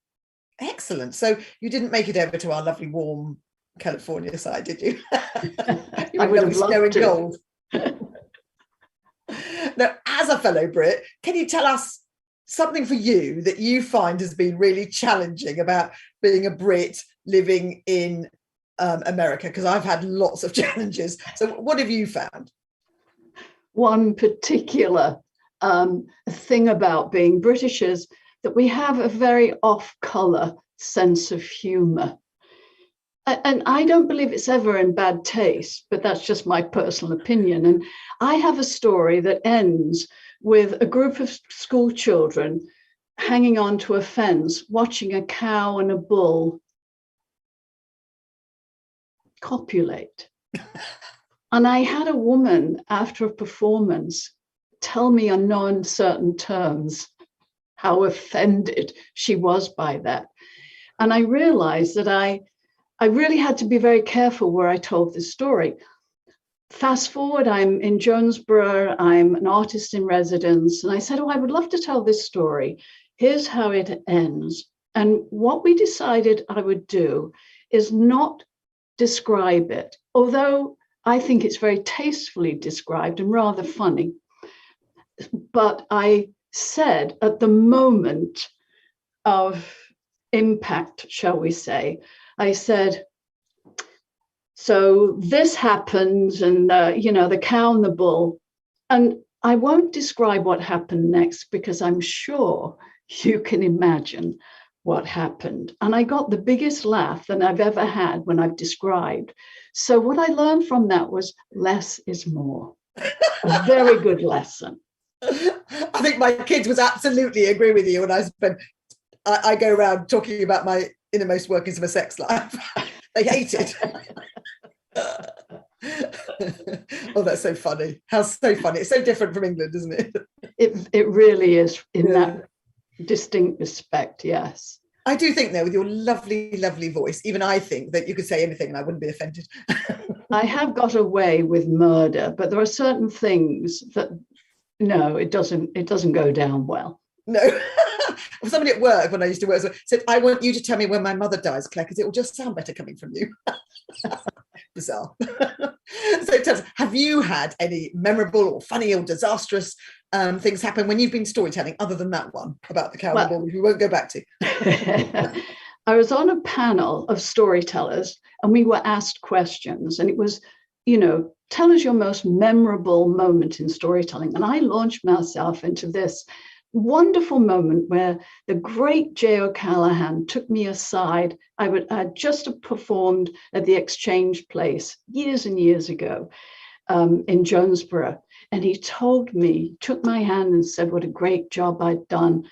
S2: Excellent. So you didn't make it over to our lovely warm California side, did you?
S5: I would have loved to.
S2: Cold. Now, as a fellow Brit, can you tell us something for you that you find has been really challenging about being a Brit living in America? Because I've had lots of challenges. So what have you found?
S5: One particular thing about being British is that we have a very off-colour sense of humour. And I don't believe it's ever in bad taste, but that's just my personal opinion. And I have a story that ends with a group of school children hanging onto a fence, watching a cow and a bull copulate. And I had a woman after a performance tell me in no uncertain terms how offended she was by that. And I realized that I really had to be very careful where I told this story. Fast forward, I'm in Jonesboro, I'm an artist in residence, and I said, I would love to tell this story. Here's how it ends. And what we decided I would do is not describe it, although I think it's very tastefully described and rather funny. But I said at the moment of impact, shall we say, I said, so this happens, and the cow and the bull, and I won't describe what happened next because I'm sure you can imagine what happened. And I got the biggest laugh that I've ever had when I've described. So what I learned from that was less is more. A very good lesson.
S2: I think my kids would absolutely agree with you. And I go around talking about my innermost workings of a sex life. They hate it. Oh, that's so funny. How so funny. It's so different from England, isn't it?
S5: It really is in that distinct respect, yes.
S2: I do think, though, with your lovely, lovely voice, even I think that you could say anything and I wouldn't be offended.
S5: I have got away with murder, but there are certain things that, no, it doesn't go down well.
S2: No. Somebody at work, when I used to work, said, I want you to tell me when my mother dies, Claire, because it will just sound better coming from you. Bizarre. So tell us, have you had any memorable or funny or disastrous things happen when you've been storytelling, other than that one about the cow and bull, which we won't go back to?
S5: I was on a panel of storytellers and we were asked questions, and it was, tell us your most memorable moment in storytelling. And I launched myself into this wonderful moment where the great J. O'Callaghan took me aside. I just performed at the Exchange Place years and years ago in Jonesboro. And he took my hand and said what a great job I'd done.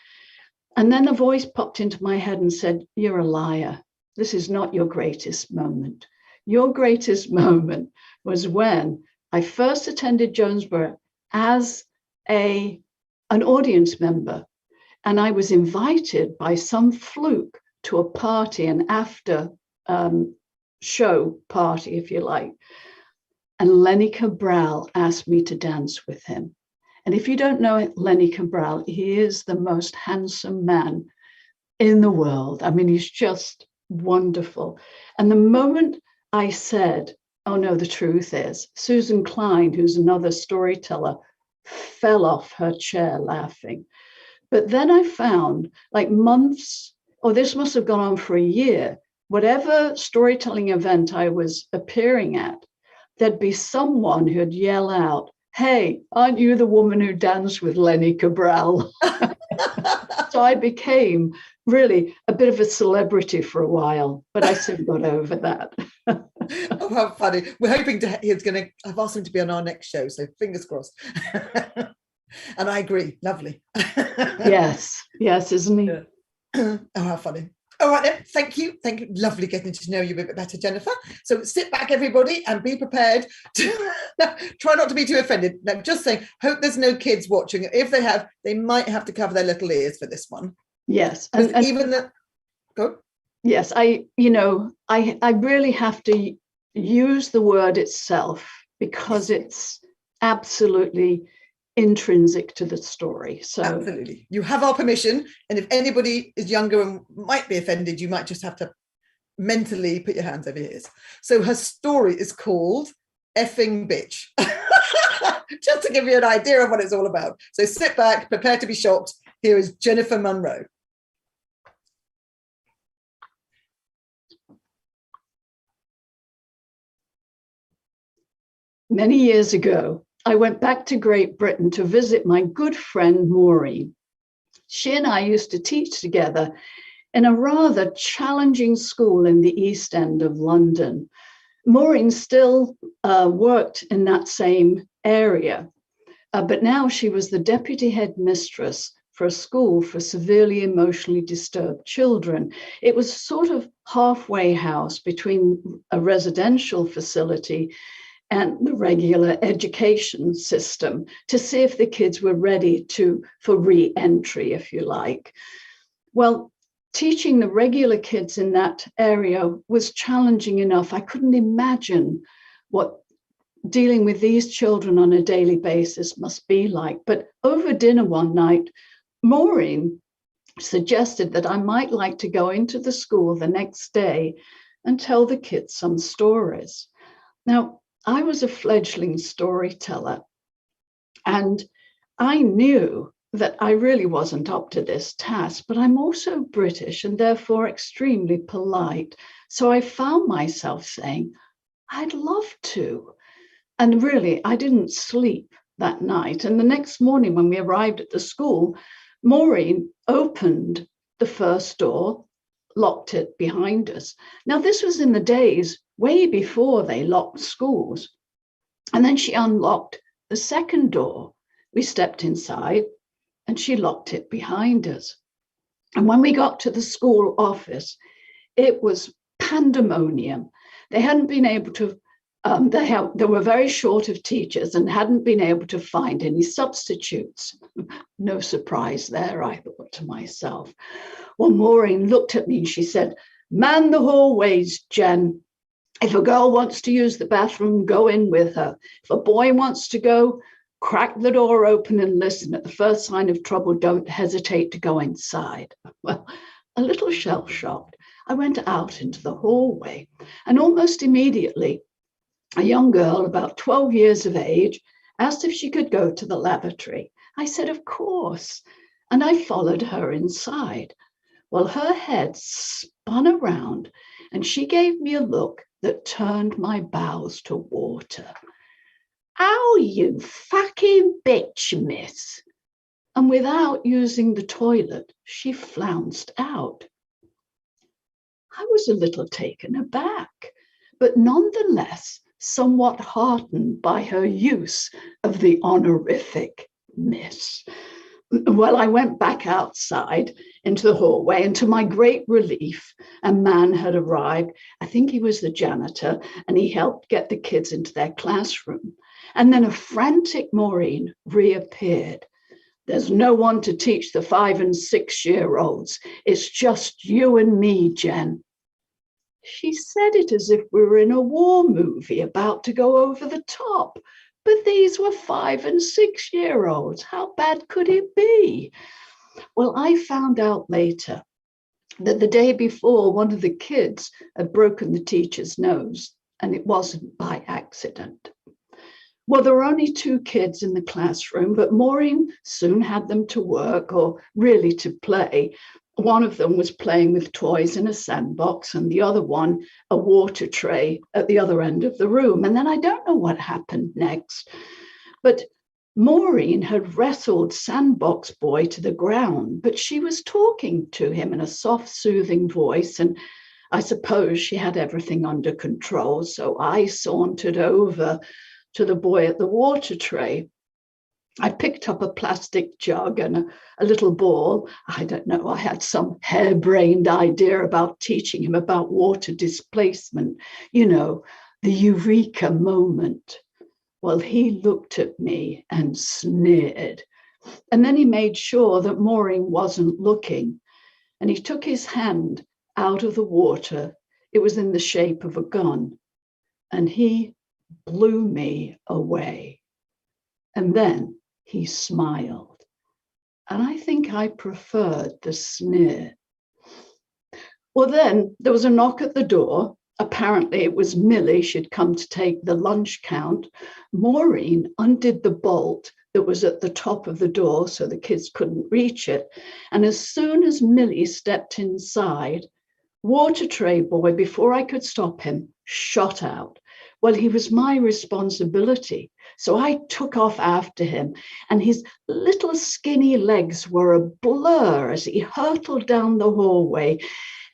S5: And then a voice popped into my head and said, you're a liar. This is not your greatest moment. Your greatest moment was when I first attended Jonesboro as an audience member, and I was invited by some fluke to a party, an after show party, if you like. And Lenny Cabral asked me to dance with him. And if you don't know it, Lenny Cabral, he is the most handsome man in the world. I mean, he's just wonderful. And the moment I said, oh no, the truth is, Susan Klein, who's another storyteller, fell off her chair laughing. But then I found, like months, this must have gone on for a year, whatever storytelling event I was appearing at, there'd be someone who'd yell out, hey, aren't you the woman who danced with Lenny Cabral? So I became really a bit of a celebrity for a while, but I soon got over that.
S2: Oh, how funny. We're hoping I've asked him to be on our next show, so fingers crossed. And I agree, lovely.
S5: Yes, isn't he?
S2: Oh, how funny. All right then, thank you. Lovely getting to know you a bit better, Jennifer. So sit back, everybody, and be prepared to try not to be too offended. Now, just saying, hope there's no kids watching. If they have, they might have to cover their little ears for this one.
S5: Yes.
S2: And even the... Go.
S5: Yes, I really have to use the word itself because it's absolutely intrinsic to the story. So
S2: absolutely, you have our permission, and if anybody is younger and might be offended, you might just have to mentally put your hands over your ears. So her story is called Effing Bitch. Just to give you an idea of what it's all about. So sit back, prepare to be shocked. Here is Jennifer Munro.
S5: Many years ago, I went back to Great Britain to visit my good friend Maureen. She and I used to teach together in a rather challenging school in the East End of London. Maureen still worked in that same area, but now she was the deputy headmistress for a school for severely emotionally disturbed children. It was sort of halfway house between a residential facility and the regular education system to see if the kids were ready for re-entry, if you like. Well, teaching the regular kids in that area was challenging enough. I couldn't imagine what dealing with these children on a daily basis must be like. But over dinner one night, Maureen suggested that I might like to go into the school the next day and tell the kids some stories. Now, I was a fledgling storyteller, and I knew that I really wasn't up to this task, but I'm also British and therefore extremely polite. So I found myself saying, I'd love to. And really, I didn't sleep that night. And the next morning when we arrived at the school, Maureen opened the first door, locked it behind us. Now, this was in the days way before they locked schools. And then she unlocked the second door. We stepped inside and she locked it behind us. And when we got to the school office, it was pandemonium. They hadn't been able to, they were very short of teachers and hadn't been able to find any substitutes. No surprise there, I thought to myself. Well, Maureen looked at me and she said, "Man the hallways, Jen. If a girl wants to use the bathroom, go in with her. If a boy wants to go, crack the door open and listen. At the first sign of trouble, don't hesitate to go inside." Well, a little shell-shocked, I went out into the hallway, and almost immediately, a young girl about 12 years of age asked if she could go to the lavatory. I said, of course, and I followed her inside. Well, her head spun around, and she gave me a look that turned my bowels to water. "Oh, you fucking bitch, miss." And without using the toilet, she flounced out. I was a little taken aback, but nonetheless somewhat heartened by her use of the honorific miss. Well, I went back outside into the hallway, and to my great relief, a man had arrived. I think he was the janitor, and he helped get the kids into their classroom. And then a frantic Maureen reappeared. "There's no one to teach the 5 and 6-year-olds. It's just you and me, Jen." She said it as if we were in a war movie about to go over the top. But these were 5 and 6-year-olds. How bad could it be? Well, I found out later that the day before, one of the kids had broken the teacher's nose, and it wasn't by accident. Well, there were only 2 kids in the classroom, but Maureen soon had them to work, or really to play. One of them was playing with toys in a sandbox, and the other one a water tray at the other end of the room. And then I don't know what happened next, but Maureen had wrestled Sandbox Boy to the ground, but she was talking to him in a soft, soothing voice, and I suppose she had everything under control. So I sauntered over to the boy at the water tray. I picked up a plastic jug and a little ball. I don't know, I had some harebrained idea about teaching him about water displacement, you know, the eureka moment. Well, he looked at me and sneered. And then he made sure that Maureen wasn't looking. And he took his hand out of the water. It was in the shape of a gun. and he blew me away. And then he smiled. And I think I preferred the sneer. Well, then there was a knock at the door. Apparently it was Millie. She'd come to take the lunch count. Maureen undid the bolt that was at the top of the door so the kids couldn't reach it. And as soon as Millie stepped inside, Water Tray Boy, before I could stop him, shot out. Well, he was my responsibility. So I took off after him, and his little skinny legs were a blur as he hurtled down the hallway.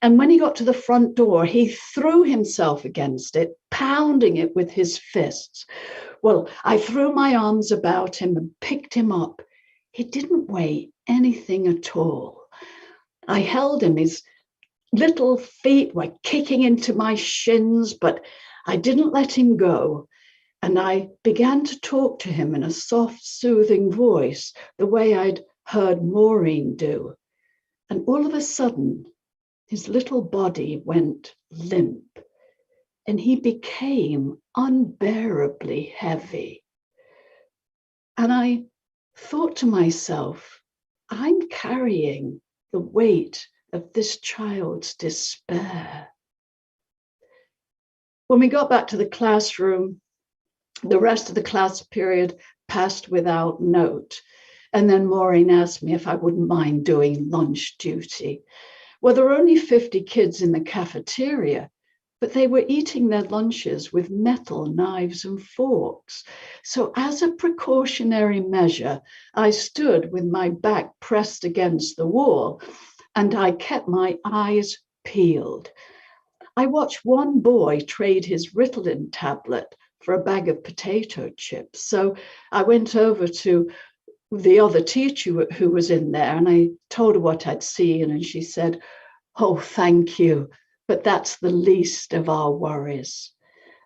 S5: And when he got to the front door, he threw himself against it, pounding it with his fists. Well, I threw my arms about him and picked him up. He didn't weigh anything at all. I held him. His little feet were kicking into my shins, but I didn't let him go. And I began to talk to him in a soft, soothing voice, the way I'd heard Maureen do. And all of a sudden, his little body went limp, and he became unbearably heavy. And I thought to myself, I'm carrying the weight of this child's despair. When we got back to the classroom, the rest of the class period passed without note. And then Maureen asked me if I wouldn't mind doing lunch duty. Well, there were only 50 kids in the cafeteria, but they were eating their lunches with metal knives and forks. So as a precautionary measure, I stood with my back pressed against the wall, and I kept my eyes peeled. I watched one boy trade his Ritalin tablet for a bag of potato chips. So I went over to the other teacher who was in there, and I told her what I'd seen, and she said, "Oh, thank you, but that's the least of our worries."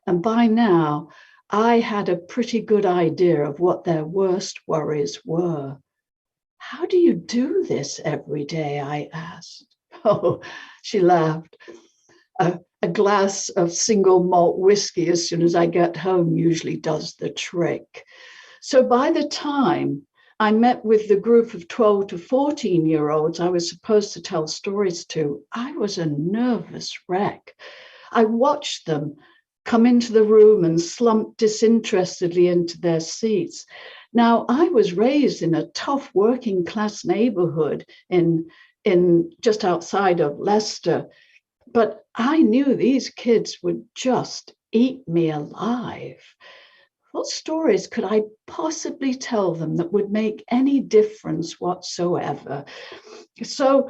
S5: And by now, I had a pretty good idea of what their worst worries were. "How do you do this every day?" I asked. "Oh," she laughed. A glass of single malt whiskey as soon as I get home usually does the trick." So by the time I met with the group of 12 to 14-year-olds I was supposed to tell stories to, I was a nervous wreck. I watched them come into the room and slump disinterestedly into their seats. Now, I was raised in a tough working class neighborhood in just outside of Leicester, but I knew these kids would just eat me alive. What stories could I possibly tell them that would make any difference whatsoever? So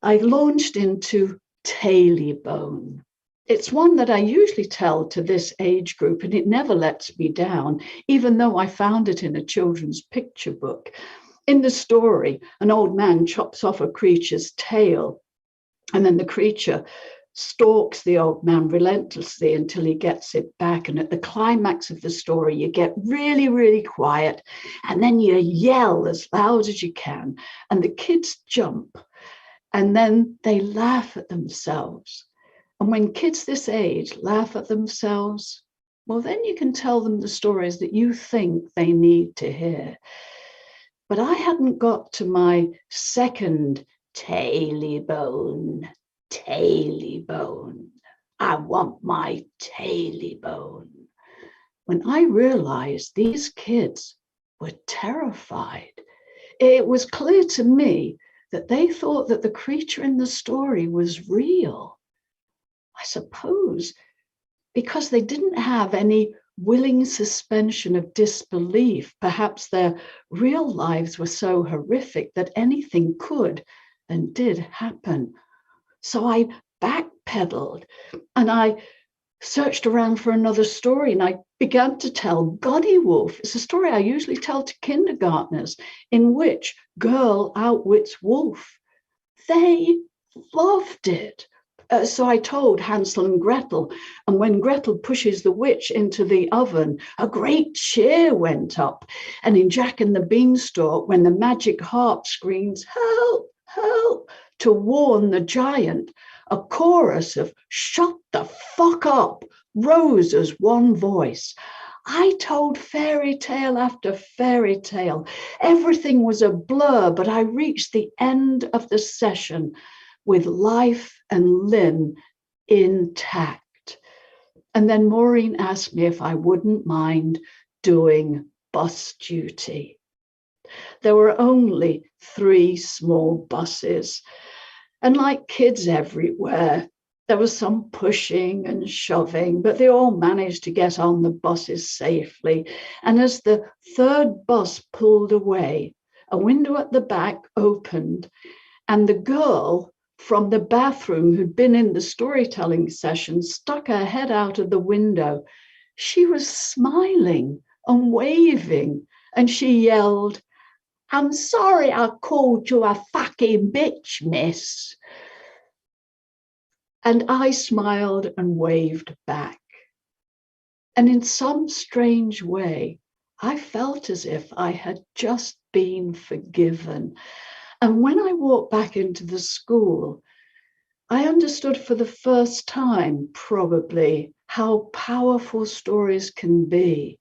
S5: I launched into Tailybone. It's one that I usually tell to this age group, and it never lets me down, even though I found it in a children's picture book. In the story, an old man chops off a creature's tail, and then the creature stalks the old man relentlessly until he gets it back. And at the climax of the story, you get really, really quiet, and then you yell as loud as you can, and the kids jump, and then they laugh at themselves. And when kids this age laugh at themselves, well, then you can tell them the stories that you think they need to hear. But I hadn't got to my second Tailybone. I want my Tailybone. When I realized these kids were terrified, it was clear to me that they thought that the creature in the story was real. I suppose because they didn't have any willing suspension of disbelief. Perhaps their real lives were so horrific that anything could and did happen. So I backpedaled and I searched around for another story, and I began to tell Goddywolf. It's a story I usually tell to kindergartners, in which girl outwits wolf. They loved it. So I told Hansel and Gretel, and when Gretel pushes the witch into the oven, a great cheer went up. And in Jack and the Beanstalk, when the magic harp screams, "Help, help," to warn the giant, A chorus of "shut the fuck up" rose as one voice. I told fairy tale after fairy tale. Everything was a blur, but I reached the end of the session with life and limb intact. And then Maureen asked me if I wouldn't mind doing bus duty. There were only 3 small buses, and like kids everywhere, there was some pushing and shoving, but they all managed to get on the buses safely. And as the 3rd bus pulled away, a window at the back opened, and the girl from the bathroom who'd been in the storytelling session stuck her head out of the window. She was smiling and waving, and she yelled, "I'm sorry I called you a fucking bitch, miss." And I smiled and waved back. And in some strange way, I felt as if I had just been forgiven. And when I walked back into the school, I understood for the first time, probably, how powerful stories can be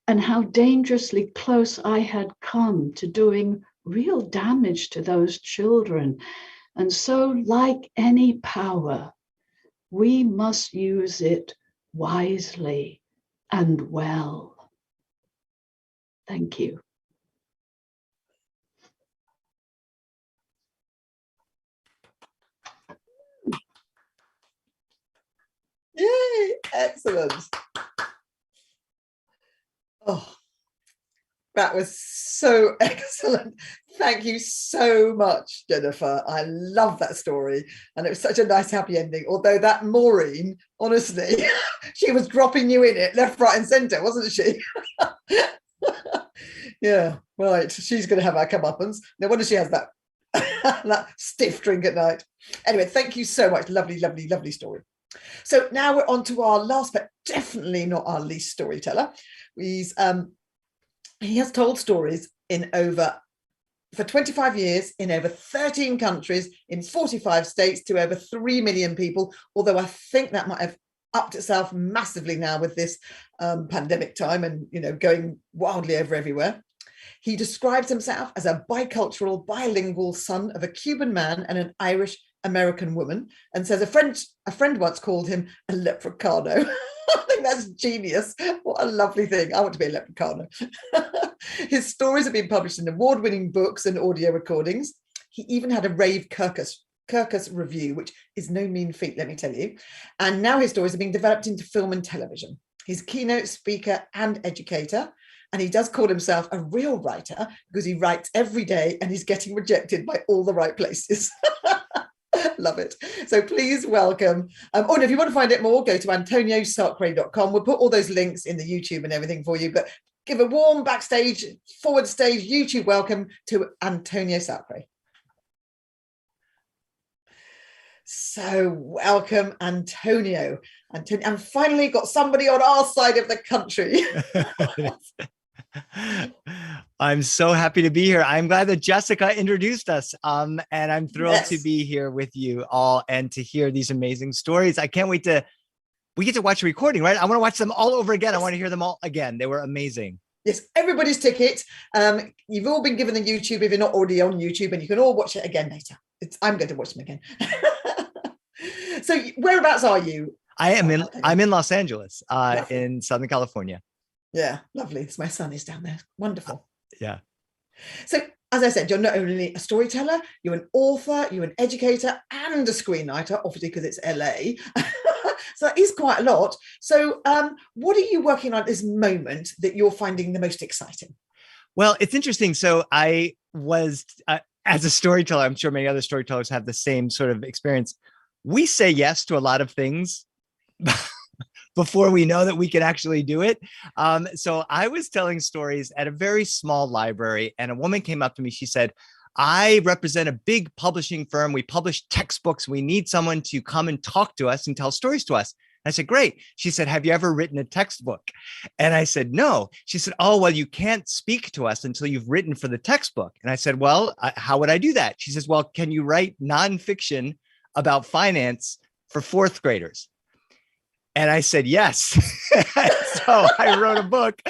S5: and how dangerously close I had come to doing real damage to those children. And so, like any power, we must use it wisely and well. Thank you.
S2: Yay, excellent. Oh, that was so excellent. Thank you so much, Jennifer. I love that story. And it was such a nice, happy ending. Although that Maureen, honestly, she was dropping you in it left, right, and centre, wasn't she? Yeah, right. She's going to have our comeuppance. No wonder she has that, that stiff drink at night. Anyway, thank you so much. Lovely, lovely, lovely story. So now we're on to our last, but definitely not our least storyteller. He has told stories for 25 years in over 13 countries, in 45 states, to over 3 million people, although I think that might have upped itself massively now with this pandemic time and, you know, going wildly over everywhere. He describes himself as a bicultural, bilingual son of a Cuban man and an Irish American woman, and says a friend once called him a leprechaun. I think that's genius. What a lovely thing. I want to be a leprechaun. His stories have been published in award-winning books and audio recordings. He even had a rave Kirkus review, which is no mean feat, let me tell you. And now his stories are being developed into film and television. He's a keynote speaker and educator. And he does call himself a real writer because he writes every day and he's getting rejected by all the right places. Love it. So please welcome. And if you want to find out more, go to antoniosacre.com. We'll put all those links in the YouTube and everything for you. But give a warm backstage, forward stage YouTube welcome to Antonio Sacre. So welcome, Antonio. And finally got somebody on our side of the country.
S6: I'm so happy to be here. I'm glad that Jessica introduced us. And I'm thrilled to be here with you all and to hear these amazing stories. I can't wait we get to watch a recording, right? I want to watch them all over again. I want to hear them all again. They were amazing.
S2: Yes, everybody's ticket. You've all been given the YouTube if you're not already on YouTube, and you can all watch it again later. I'm going to watch them again. So whereabouts are you?
S6: I'm in Los Angeles, in Southern California.
S2: Yeah, lovely. My son is down there. Wonderful.
S6: Yeah.
S2: So, as I said, you're not only a storyteller, you're an author, you're an educator, and a screenwriter, obviously because it's LA. So that is quite a lot. So what are you working on at this moment that you're finding the most exciting?
S6: Well, it's interesting. So I was, as a storyteller, I'm sure many other storytellers have the same sort of experience. We say yes to a lot of things before we know that we can actually do it. So I was telling stories at a very small library, and a woman came up to me. She said, I represent a big publishing firm. We publish textbooks. We need someone to come and talk to us and tell stories to us. I said, great. She said, have you ever written a textbook? And I said, no. She said, oh, well, you can't speak to us until you've written for the textbook. And I said, well, how would I do that? She says, well, can you write nonfiction about finance for fourth graders. And I said, yes. So I wrote a book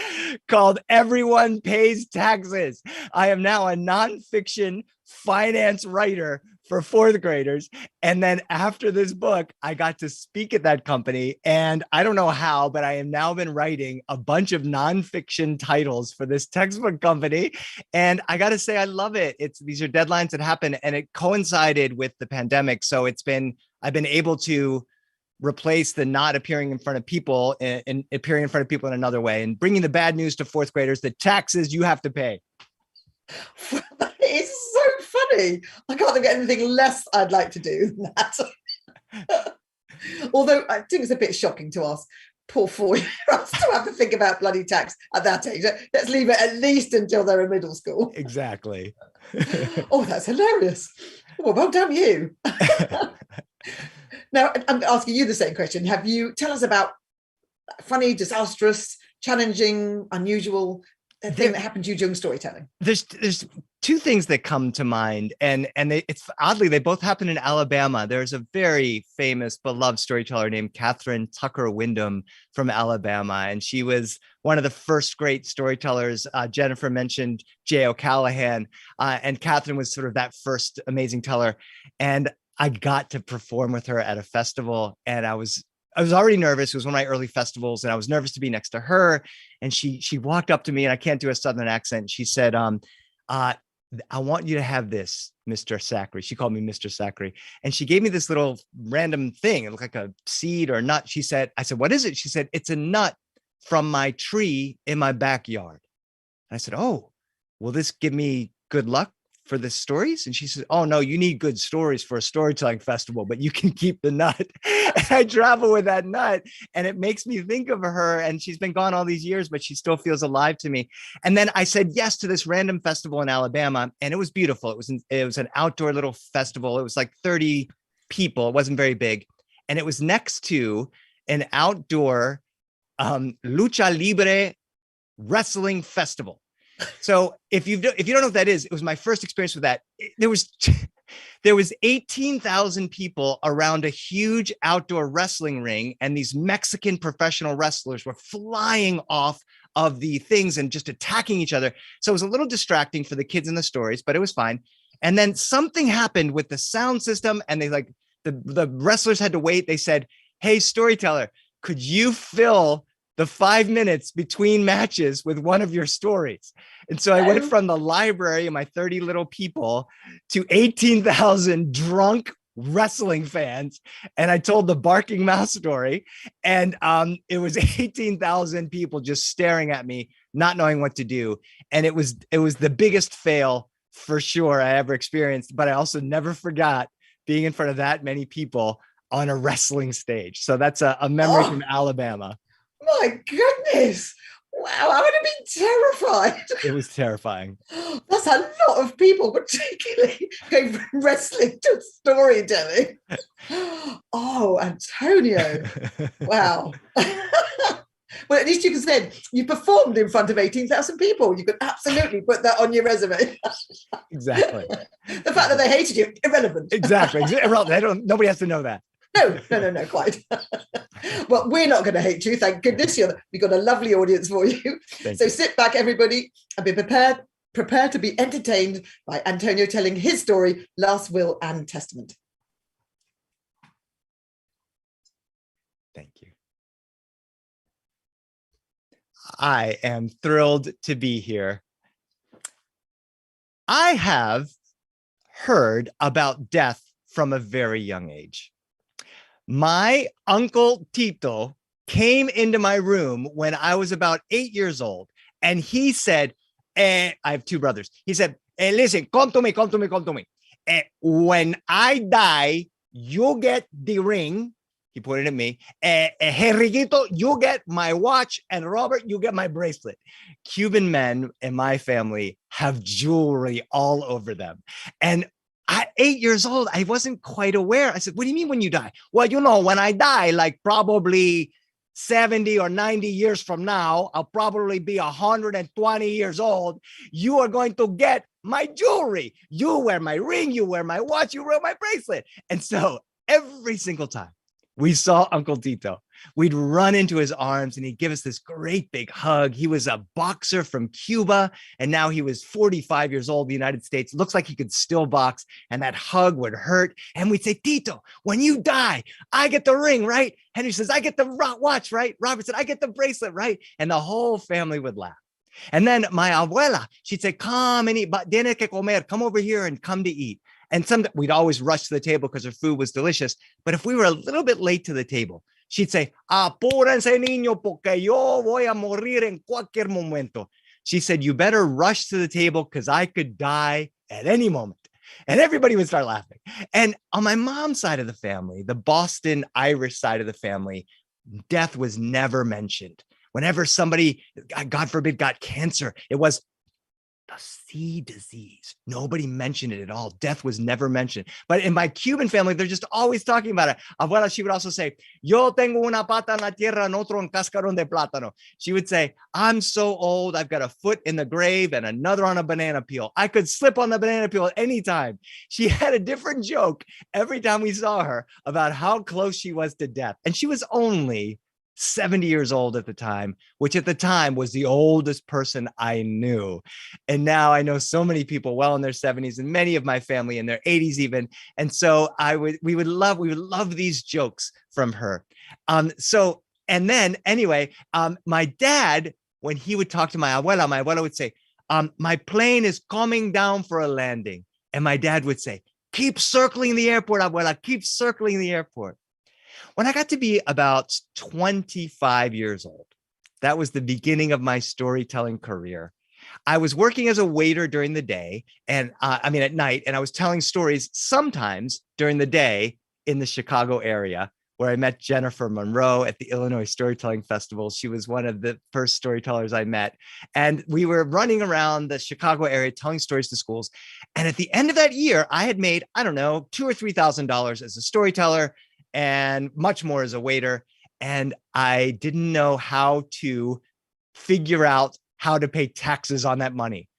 S6: called Everyone Pays Taxes. I am now a nonfiction finance writer for fourth graders. And then after this book, I got to speak at that company. And I don't know how, but I have now been writing a bunch of nonfiction titles for this textbook company. And I got to say, I love it. These are deadlines that happen, and it coincided with the pandemic. So I've been able to replace the not appearing in front of people and appearing in front of people in another way, and bringing the bad news to fourth graders, the taxes you have to pay.
S2: It's so funny. I can't think of anything less I'd like to do than that. Although I think it's a bit shocking to us poor 4-year-olds to have to think about bloody tax at that age. Let's leave it at least until they're in middle school.
S6: Exactly.
S2: Oh, that's hilarious. Well done you. Now, I'm asking you the same question. Tell us about funny, disastrous, challenging, unusual thing that happened to you during storytelling?
S6: There's two things that come to mind, and it's oddly, they both happen in Alabama. There's a very famous, beloved storyteller named Catherine Tucker Windham from Alabama, and she was one of the first great storytellers. Jennifer mentioned J. O'Callahan, and Catherine was sort of that first amazing teller. And I got to perform with her at a festival, and I was already nervous. It was one of my early festivals, and I was nervous to be next to her. And she walked up to me, and I can't do a Southern accent. She said, I want you to have this, Mr. Sacre. She called me Mr. Sacre. And she gave me this little random thing. It looked like a seed or a nut. I said, what is it? She said, it's a nut from my tree in my backyard. And I said, oh, will this give me good luck for the stories? And she said, oh no, you need good stories for a storytelling festival, but you can keep the nut. And I travel with that nut, and it makes me think of her. And she's been gone all these years, but she still feels alive to me. And then I said yes to this random festival in Alabama, and it was beautiful. It was an outdoor little festival. It was like 30 people. It wasn't very big, and it was next to an outdoor lucha libre wrestling festival. So if you don't know what that is, it was my first experience with that. There was 18,000 people around a huge outdoor wrestling ring, and these Mexican professional wrestlers were flying off of the things and just attacking each other. So it was a little distracting for the kids in the stories, but it was fine. And then something happened with the sound system, and the wrestlers had to wait. They said, hey, storyteller, could you fill the 5 minutes between matches with one of your stories? And so I went from the library and my 30 little people to 18,000 drunk wrestling fans. And I told the barking mouse story, and it was 18,000 people just staring at me, not knowing what to do. And it was the biggest fail for sure I ever experienced, but I also never forgot being in front of that many people on a wrestling stage. So that's a memory from Alabama.
S2: My goodness. Wow, I would have been terrified.
S6: It was terrifying.
S2: That's a lot of people, particularly going from wrestling to storytelling. Oh, Antonio. Wow. Well, at least you can say you performed in front of 18,000 people. You could absolutely put that on your resume.
S6: Exactly.
S2: The fact that they hated you, irrelevant.
S6: Exactly. Nobody has to know that.
S2: No, quite. Well, we're not going to hate you. Thank goodness. We've got a lovely audience for you. So sit back, everybody, and be prepared to be entertained by Antonio telling his story, Last Will and Testament.
S6: Thank you. I am thrilled to be here. I have heard about death from a very young age. My uncle Tito came into my room when I was about 8 years old, and he said, I have two brothers. He said, listen, come to me. When I die, you get the ring. He pointed at me. Henriquito, you get my watch, and Robert, you get my bracelet. Cuban men in my family have jewelry all over them. And at 8 years old, I wasn't quite aware. I said, what do you mean when you die? Well, when I die, like probably 70 or 90 years from now, I'll probably be 120 years old. You are going to get my jewelry. You wear my ring, you wear my watch, you wear my bracelet. And so every single time we saw Uncle Tito, we'd run into his arms and he'd give us this great big hug. He was a boxer from Cuba, and now he was 45 years old in the United States. Looks like he could still box, and that hug would hurt. And we'd say, Tito, when you die, I get the ring, right? Henry says, I get the watch, right? Robert said, I get the bracelet, right? And the whole family would laugh. And then my abuela, she'd say, come and eat, tiene que comer, come over here and come to eat. And we'd always rush to the table because her food was delicious. But if we were a little bit late to the table, she'd say, apúrense, niño, porque yo voy a morir en cualquier momento. She said, you better rush to the table because I could die at any moment. And everybody would start laughing. And on my mom's side of the family, the Boston Irish side of the family, death was never mentioned. Whenever somebody, God forbid, got cancer, it was the C disease. Nobody mentioned it at all. Death was never mentioned. But in my Cuban family, they're just always talking about it. Abuela, she would also say, yo tengo una pata en la tierra and otro en cascarón de plátano. She would say, I'm so old. I've got a foot in the grave and another on a banana peel. I could slip on the banana peel at any time. She had a different joke every time we saw her about how close she was to death. And she was only 70 years old at the time, which at the time was the oldest person I knew. And now I know so many people well in their 70s, and many of my family in their 80s even. And so we would love these jokes from her. And then anyway, my dad, when he would talk to my abuela would say, my plane is coming down for a landing. And my dad would say, keep circling the airport, abuela, keep circling the airport. When I got to be about 25 years old, that was the beginning of my storytelling career. I was working as a waiter during the day and at night, and I was telling stories sometimes during the day in the Chicago area, where I met Jennifer Munro at the Illinois Storytelling Festival. She was one of the first storytellers I met. And we were running around the Chicago area telling stories to schools. And at the end of that year, I had made, $2,000 or $3,000 as a storyteller and much more as a waiter. And I didn't know how to figure out how to pay taxes on that money.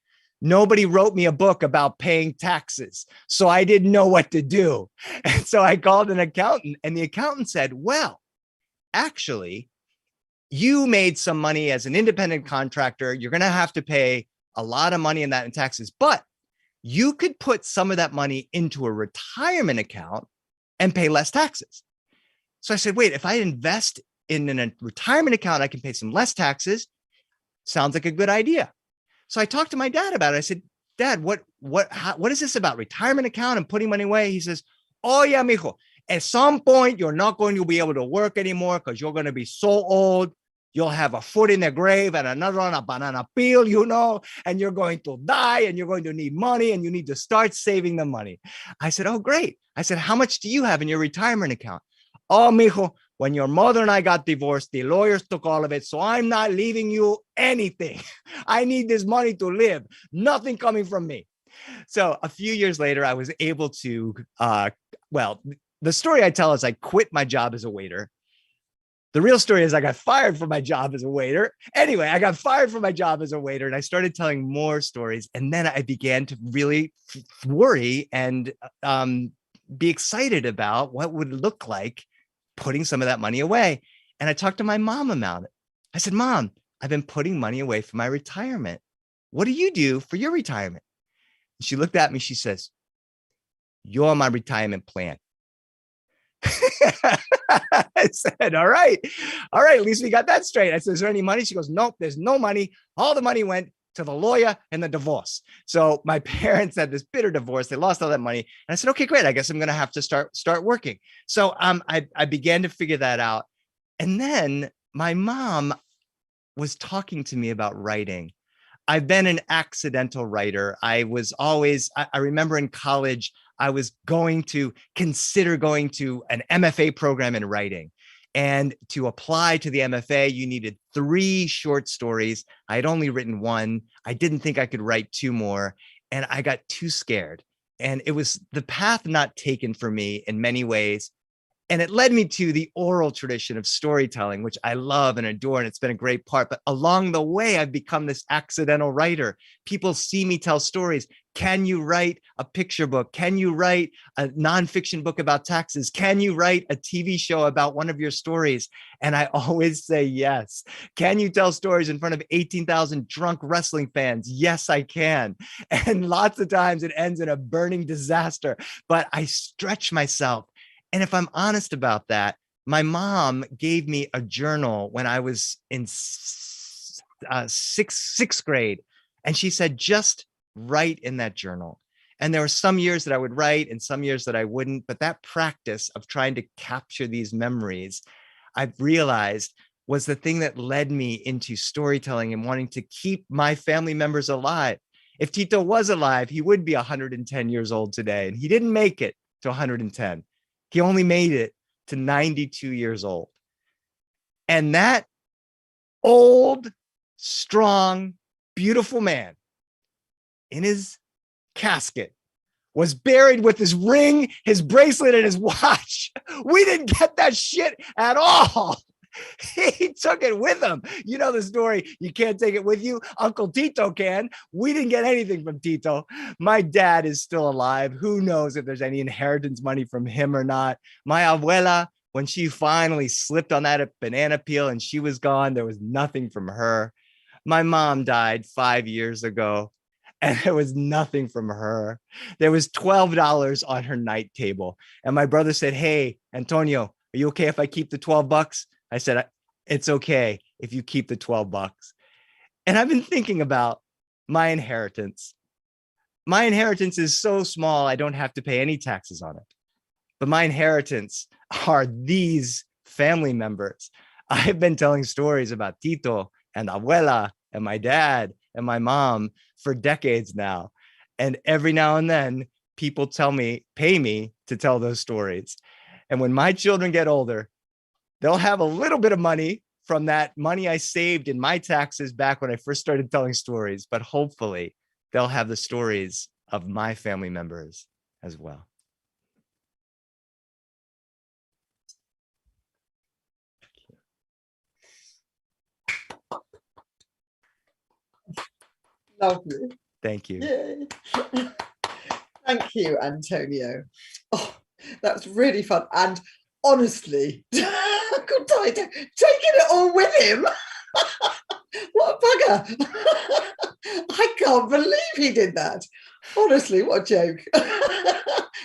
S6: Nobody wrote me a book about paying taxes, so I didn't know what to do. And so I called an accountant, and the accountant said, well, actually, you made some money as an independent contractor. You're going to have to pay a lot of money in that in taxes, but you could put some of that money into a retirement account and pay less taxes. So I said, wait, if I invest in a retirement account, I can pay some less taxes. Sounds like a good idea. So I talked to my dad about it. I said, Dad, what is this about retirement account and putting money away? He says, oh yeah, mijo, at some point, you're not going to be able to work anymore because you're going to be so old. You'll have a foot in the grave and another on a banana peel, and you're going to die and you're going to need money and you need to start saving the money. I said, oh, great. I said, how much do you have in your retirement account? Oh, mijo, when your mother and I got divorced, the lawyers took all of it. So I'm not leaving you anything. I need this money to live. Nothing coming from me. So a few years later, I was able to, the story I tell is I quit my job as a waiter. The real story is I got fired from my job as a waiter. Anyway, I got fired from my job as a waiter and I started telling more stories. And then I began to really worry and be excited about what would it look like putting some of that money away. And I talked to my mom about it. I said, Mom, I've been putting money away for my retirement. What do you do for your retirement? And she looked at me. She says, you're my retirement plan. I said, all right. At least we got that straight. I said, is there any money? She goes, nope, there's no money. All the money went to the lawyer and the divorce. So my parents had this bitter divorce. They lost all that money. And I said, okay, great. I guess I'm going to have to start working. So I began to figure that out. And then my mom was talking to me about writing. I've been an accidental writer. I remember in college, I was going to consider going to an MFA program in writing. And to apply to the MFA, you needed 3 short stories. I had only written 1. I didn't think I could write 2 more. And I got too scared. And it was the path not taken for me in many ways. And it led me to the oral tradition of storytelling, which I love and adore, and it's been a great part. But along the way, I've become this accidental writer. People see me tell stories. Can you write a picture book? Can you write a nonfiction book about taxes? Can you write a TV show about one of your stories? And I always say yes. Can you tell stories in front of 18,000 drunk wrestling fans? Yes, I can. And lots of times it ends in a burning disaster, but I stretch myself. And if I'm honest about that, my mom gave me a journal when I was in sixth grade. And she said, just write in that journal. And there were some years that I would write and some years that I wouldn't. But that practice of trying to capture these memories, I've realized was the thing that led me into storytelling and wanting to keep my family members alive. If Tito was alive, he would be 110 years old today. And he didn't make it to 110. He only made it to 92 years old. And that old, strong, beautiful man in his casket was buried with his ring, his bracelet, and his watch. We didn't get that shit at all. He took it with him. You know the story, you can't take it with you. Uncle Tito can. We didn't get anything from Tito. My dad is still alive. Who knows if there's any inheritance money from him or not. My abuela, when she finally slipped on that banana peel and she was gone, there was nothing from her. My mom died 5 years ago. And there was nothing from her. There was $12 on her night table. And my brother said, hey, Antonio, are you okay if I keep the $12? I said, it's okay if you keep the $12. And I've been thinking about my inheritance. My inheritance is so small, I don't have to pay any taxes on it. But my inheritance are these family members. I've been telling stories about Tito and Abuela and my dad and my mom for decades now. And every now and then people pay me to tell those stories. And when my children get older, they'll have a little bit of money from that money I saved in my taxes back when I first started telling stories, but hopefully they'll have the stories of my family members as well.
S2: Lovely.
S6: Thank you.
S2: Yay. Thank you, Antonio. Oh, that's really fun. And honestly, Uncle Tito taking it all with him. What a bugger. I can't believe he did that. Honestly, what a joke.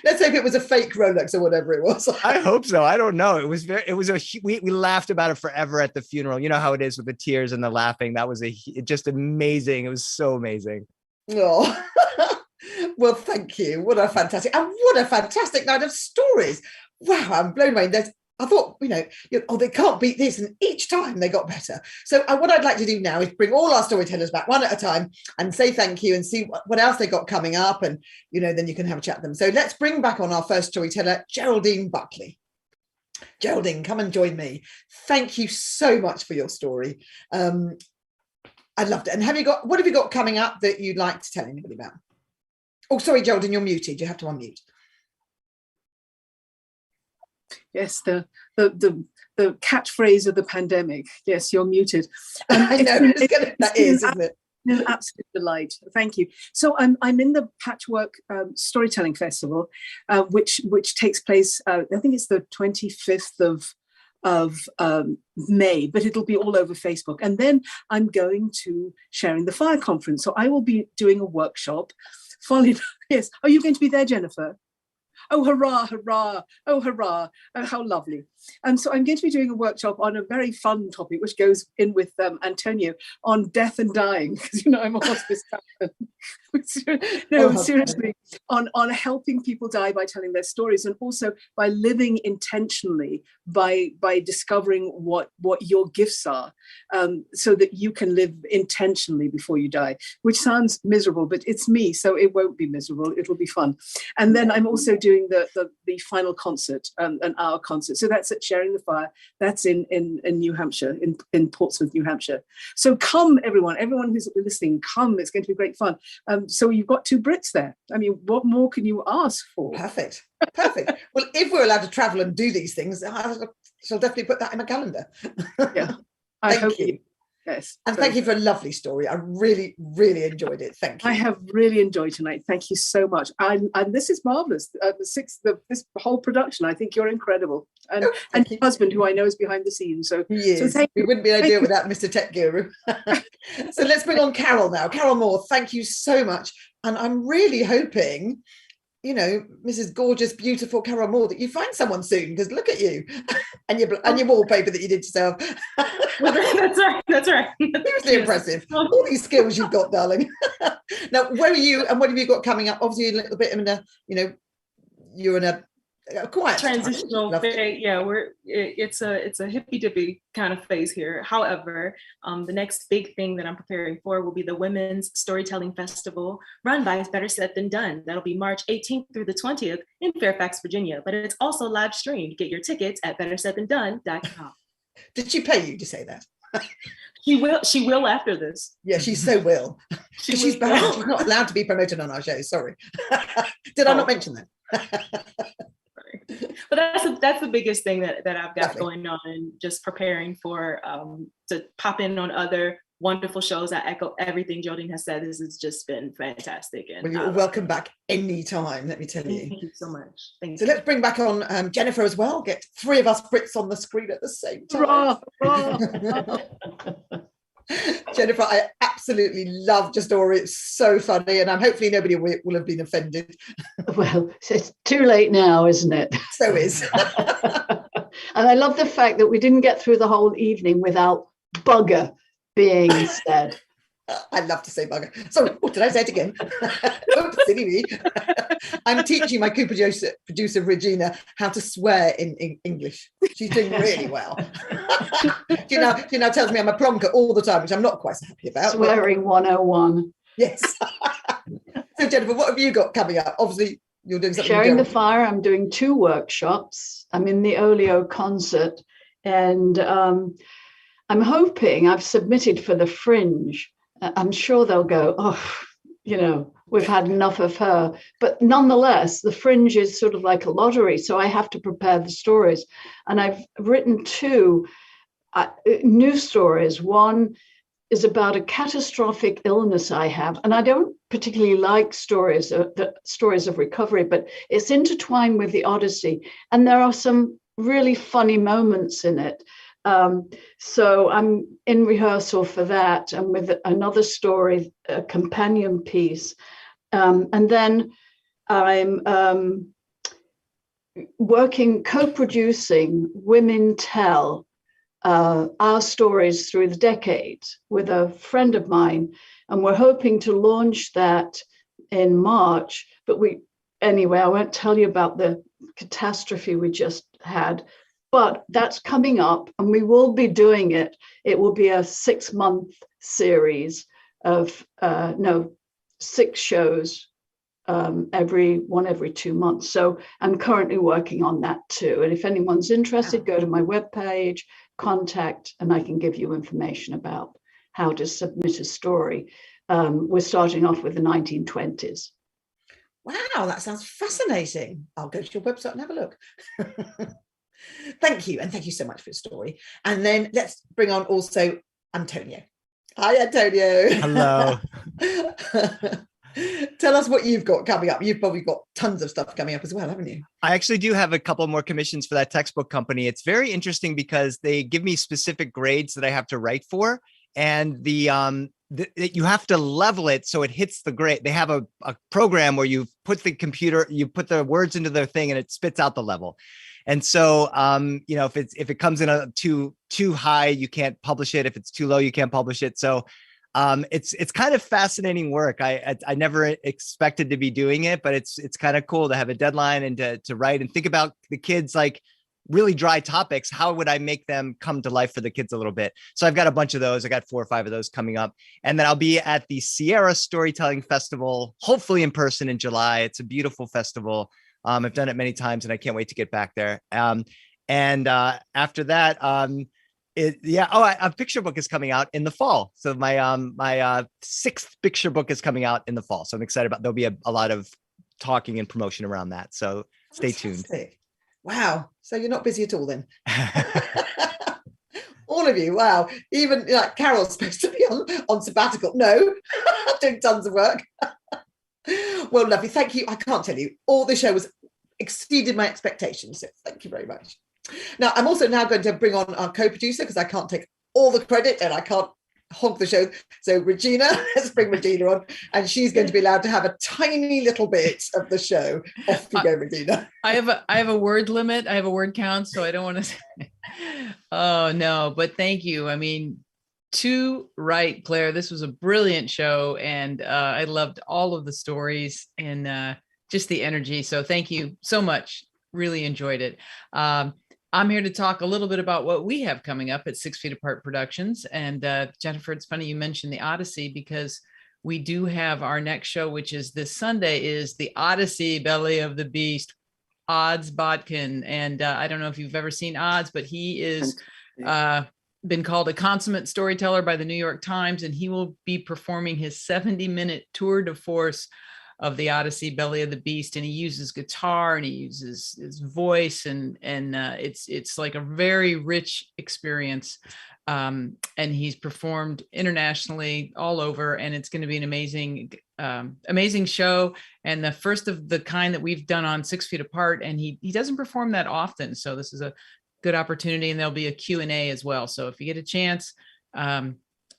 S2: Let's hope it was a fake Rolex or whatever it was.
S6: I hope so. I don't know. We laughed about it forever at the funeral. You know how it is with the tears and the laughing. That was just amazing. It was so amazing.
S2: Oh, well, thank you. What a fantastic night of stories. Wow, I'm blown away. I thought, they can't beat this. And each time they got better. So what I'd like to do now is bring all our storytellers back one at a time and say thank you and see what else they got coming up. And, then you can have a chat with them. So let's bring back on our first storyteller, Geraldine Buckley. Geraldine, come and join me. Thank you so much for your story. I loved it. And what have you got coming up that you'd like to tell anybody about? Oh, sorry, Geraldine, you're muted. You have to unmute.
S3: Yes, the catchphrase of the pandemic. Yes, you're muted.
S2: I know that is, isn't it?
S3: An absolute delight. Thank you. So I'm in the Patchwork Storytelling Festival, which takes place. I think it's the 25th of May, but it'll be all over Facebook. And then I'm going to Sharing the Fire conference. So I will be doing a workshop. Yes. Are you going to be there, Jennifer? Oh, hurrah, hurrah. Oh, hurrah. Oh, how lovely. And so I'm going to be doing a workshop on a very fun topic, which goes in with Antonio, on death and dying, because, I'm a hospice chaplain. Seriously, on helping people die by telling their stories, and also by living intentionally, by discovering what your gifts are, so that you can live intentionally before you die, which sounds miserable, but it's me, so it won't be miserable. It'll be fun. And then I'm also doing the final concert, an hour concert. So that's at Sharing the Fire. That's in New Hampshire, in Portsmouth, New Hampshire. So come, everyone who's listening, come. It's going to be great fun. So you've got 2 Brits there. I mean, what more can you ask for?
S2: Perfect. Well, if we're allowed to travel and do these things, I shall definitely put that in my calendar.
S3: Yeah,
S2: Thank you.
S3: Yes.
S2: And thank you for a lovely story. I really, really enjoyed it. Thank you.
S3: I have really enjoyed tonight. Thank you so much. And this is marvelous. This whole production. I think you're incredible. And your husband, who I know is behind the scenes. So, thank you.
S2: We wouldn't be able to do it without Mr. Tech Guru. So let's bring on Carol now. Carol Moore, thank you so much. And I'm really hoping, you know, Mrs. Gorgeous, beautiful Carol Moore, that you find someone soon, because look at you and your wallpaper that you did yourself.
S4: That's right.
S2: Seriously impressive. All these skills you've got, darling. Now, where are you and what have you got coming up? Obviously, a little bit in a, you know, you're in a quiet
S4: transitional phase. Yeah, it's a hippy dippy kind of phase here. However, the next big thing that I'm preparing for will be the Women's Storytelling Festival, run by Better Said Than Done. That'll be March 18th through the 20th in Fairfax, Virginia. But it's also live streamed. Get your tickets at bettersaidthandone.com.
S2: Did she pay you to say that?
S4: She will after this.
S2: Yeah, she so will. She's bad. She's not allowed to be promoted on our show. Sorry. Did I not mention that?
S4: But that's the biggest thing that I've got going on, and just preparing for to pop in on other wonderful shows. I echo everything Geraldine has said. This has just been fantastic. And
S2: well, you're welcome back anytime, let me tell you.
S4: Thank you so much. Thank you.
S2: So let's bring back on Jennifer as well. Get three of us Brits on the screen at the same time. Jennifer, I absolutely loved your story. It's so funny, and hopefully nobody will have been offended.
S5: Well, it's too late now, isn't it?
S2: So is.
S5: And I love the fact that we didn't get through the whole evening without bugger being said.
S2: I love to say bugger. Sorry, did I say it again? Oh, silly me. I'm teaching my co-producer Regina how to swear in English. She's doing really well. She now tells me I'm a plonker all the time, which I'm not quite so happy about.
S5: Swearing 101.
S2: Yes. So Jennifer, what have you got coming up? Obviously, you're doing something.
S5: Sharing the Fire. I'm doing 2 workshops. I'm in the Olio concert, and I'm hoping I've submitted for the Fringe. I'm sure they'll go, oh, you know, we've had enough of her. But nonetheless, the Fringe is sort of like a lottery. So I have to prepare the stories. And I've written 2 new stories. One is about a catastrophic illness I have. And I don't particularly like stories of recovery, but it's intertwined with the Odyssey. And there are some really funny moments in it. So I'm in rehearsal for that, and with another story, a companion piece. And then I'm co-producing Women Tell, Our Stories Through the Decades with a friend of mine. And we're hoping to launch that in March. But anyway, I won't tell you about the catastrophe we just had. But that's coming up, and we will be doing it. It will be a 6-month series of 6 shows, every 2 months. So I'm currently working on that too. And if anyone's interested, go to my webpage, contact, and I can give you information about how to submit a story. We're starting off with the 1920s.
S2: Wow, that sounds fascinating. I'll go to your website and have a look. Thank you, and thank you so much for your story. And then let's bring on also Antonio. Hi, Antonio.
S6: Hello.
S2: Tell us what you've got coming up. You've probably got tons of stuff coming up as well, haven't you?
S6: I actually do have a couple more commissions for that textbook company. It's very interesting because they give me specific grades that I have to write for, and you have to level it so it hits the grade. They have a program where you put the words into their thing and it spits out the level. And so, if it comes in too high, you can't publish it. If it's too low, you can't publish it. So it's kind of fascinating work. I never expected to be doing it, but it's kind of cool to have a deadline and to write and think about the kids, like really dry topics. How would I make them come to life for the kids a little bit? So I've got a bunch of those. I got 4 or 5 of those coming up. And then I'll be at the Sierra Storytelling Festival, hopefully in person in July. It's a beautiful festival. I've done it many times and I can't wait to get back there. After that, a picture book is coming out in the fall. So my 6th picture book is coming out in the fall. So I'm excited there'll be a lot of talking and promotion around that. So stay tuned.
S2: Wow. So you're not busy at all then. All of you, wow. Even like Carol's supposed to be on sabbatical. No, doing tons of work. Well, lovely. Thank you. I can't tell you. All the show was exceeded my expectations. So thank you very much. Now, I'm also now going to bring on our co-producer because I can't take all the credit and I can't hog the show. So Regina, let's bring Regina on, and she's going to be allowed to have a tiny little bit of the show. Off you go, Regina.
S7: I have a word limit. I have a word count, so I don't want to say. Oh no, but thank you. I mean, too right, Claire. This was a brilliant show, and I loved all of the stories and just the energy. So thank you so much. Really enjoyed it. I'm here to talk a little bit about what we have coming up at 6 Feet Apart Productions. And Jennifer, it's funny you mentioned the Odyssey, because we do have our next show, which is this Sunday, is the Odyssey Belly of the Beast, Odds Botkin. And I don't know if you've ever seen Odds, but he is been called a consummate storyteller by the New York Times, and he will be performing his 70-minute tour de force of the Odyssey Belly of the Beast, and he uses guitar and he uses his voice, and it's like a very rich experience, and he's performed internationally all over, and it's going to be an amazing show, and the first of the kind that we've done on 6 Feet Apart, and he doesn't perform that often, so this is a good opportunity, and there'll be a Q&A as well. So if you get a chance,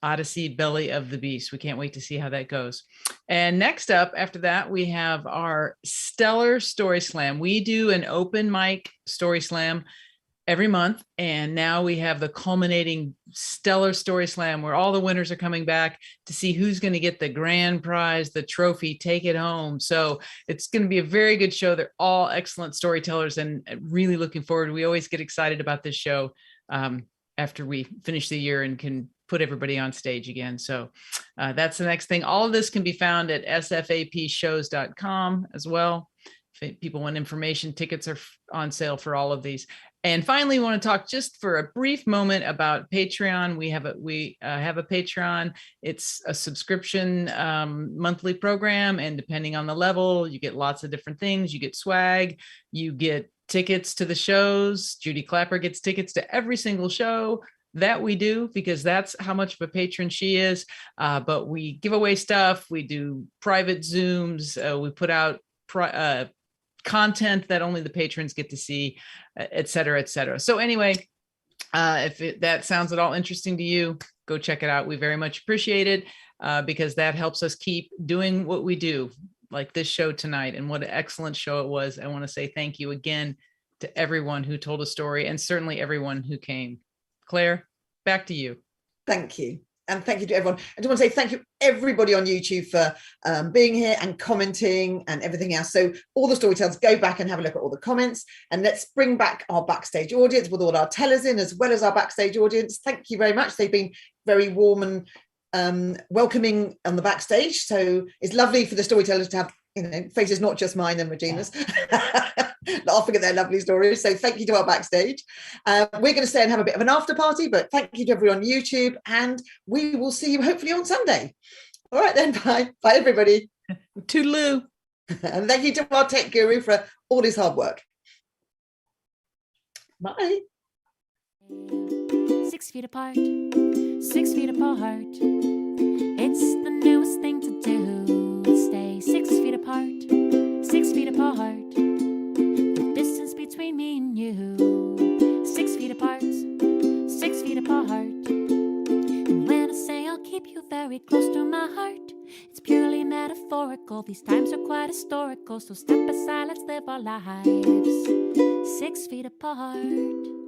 S7: Odyssey Belly of the Beast. We can't wait to see how that goes. And next up, after that, we have our Stellar Story Slam. We do an open mic Story Slam every month, and now we have the culminating Stellar Story Slam, where all the winners are coming back to see who's going to get the grand prize, the trophy, take it home. So it's going to be a very good show. They're all excellent storytellers, and really looking forward. We always get excited about this show after we finish the year and can put everybody on stage again. So that's the next thing. All of this can be found at sfapshows.com as well. If people want information, tickets are on sale for all of these. And finally, we want to talk just for a brief moment about Patreon. We have a Patreon. It's a subscription monthly program, and depending on the level, you get lots of different things. You get swag, you get tickets to the shows. Judy Clapper gets tickets to every single show that we do, because that's how much of a patron she is. But we give away stuff. We do private Zooms. We put out content that only the patrons get to see, et cetera, et cetera. So anyway, if that sounds at all interesting to you, go check it out. We very much appreciate it, because that helps us keep doing what we do, like this show tonight. And what an excellent show it was. I want to say thank you again to everyone who told a story, and certainly everyone who came. Claire, back to you.
S2: Thank you. And thank you to everyone. I just want to say thank you everybody on YouTube for being here and commenting and everything else. So all the storytellers, go back and have a look at all the comments, and let's bring back our backstage audience with all our tellers in, as well as our backstage audience. Thank you very much. They've been very warm and welcoming on the backstage. So it's lovely for the storytellers to have, faces not just mine and Regina's, laughing at their lovely stories. So thank you to our backstage. We're going to stay and have a bit of an after party, but thank you to everyone on YouTube, and we will see you hopefully on Sunday. All right then, bye. Bye everybody.
S7: Toodaloo.
S2: And thank you to our tech guru for all his hard work. Bye.
S1: 6 feet apart, 6 feet apart. It's the newest thing to do. Stay 6 feet apart, 6 feet apart. The distance between me and you. 6 feet apart, 6 feet apart. And when I say I'll keep you very close to my heart, it's purely metaphorical. These times are quite historical. So step aside, let's live our lives 6 feet apart.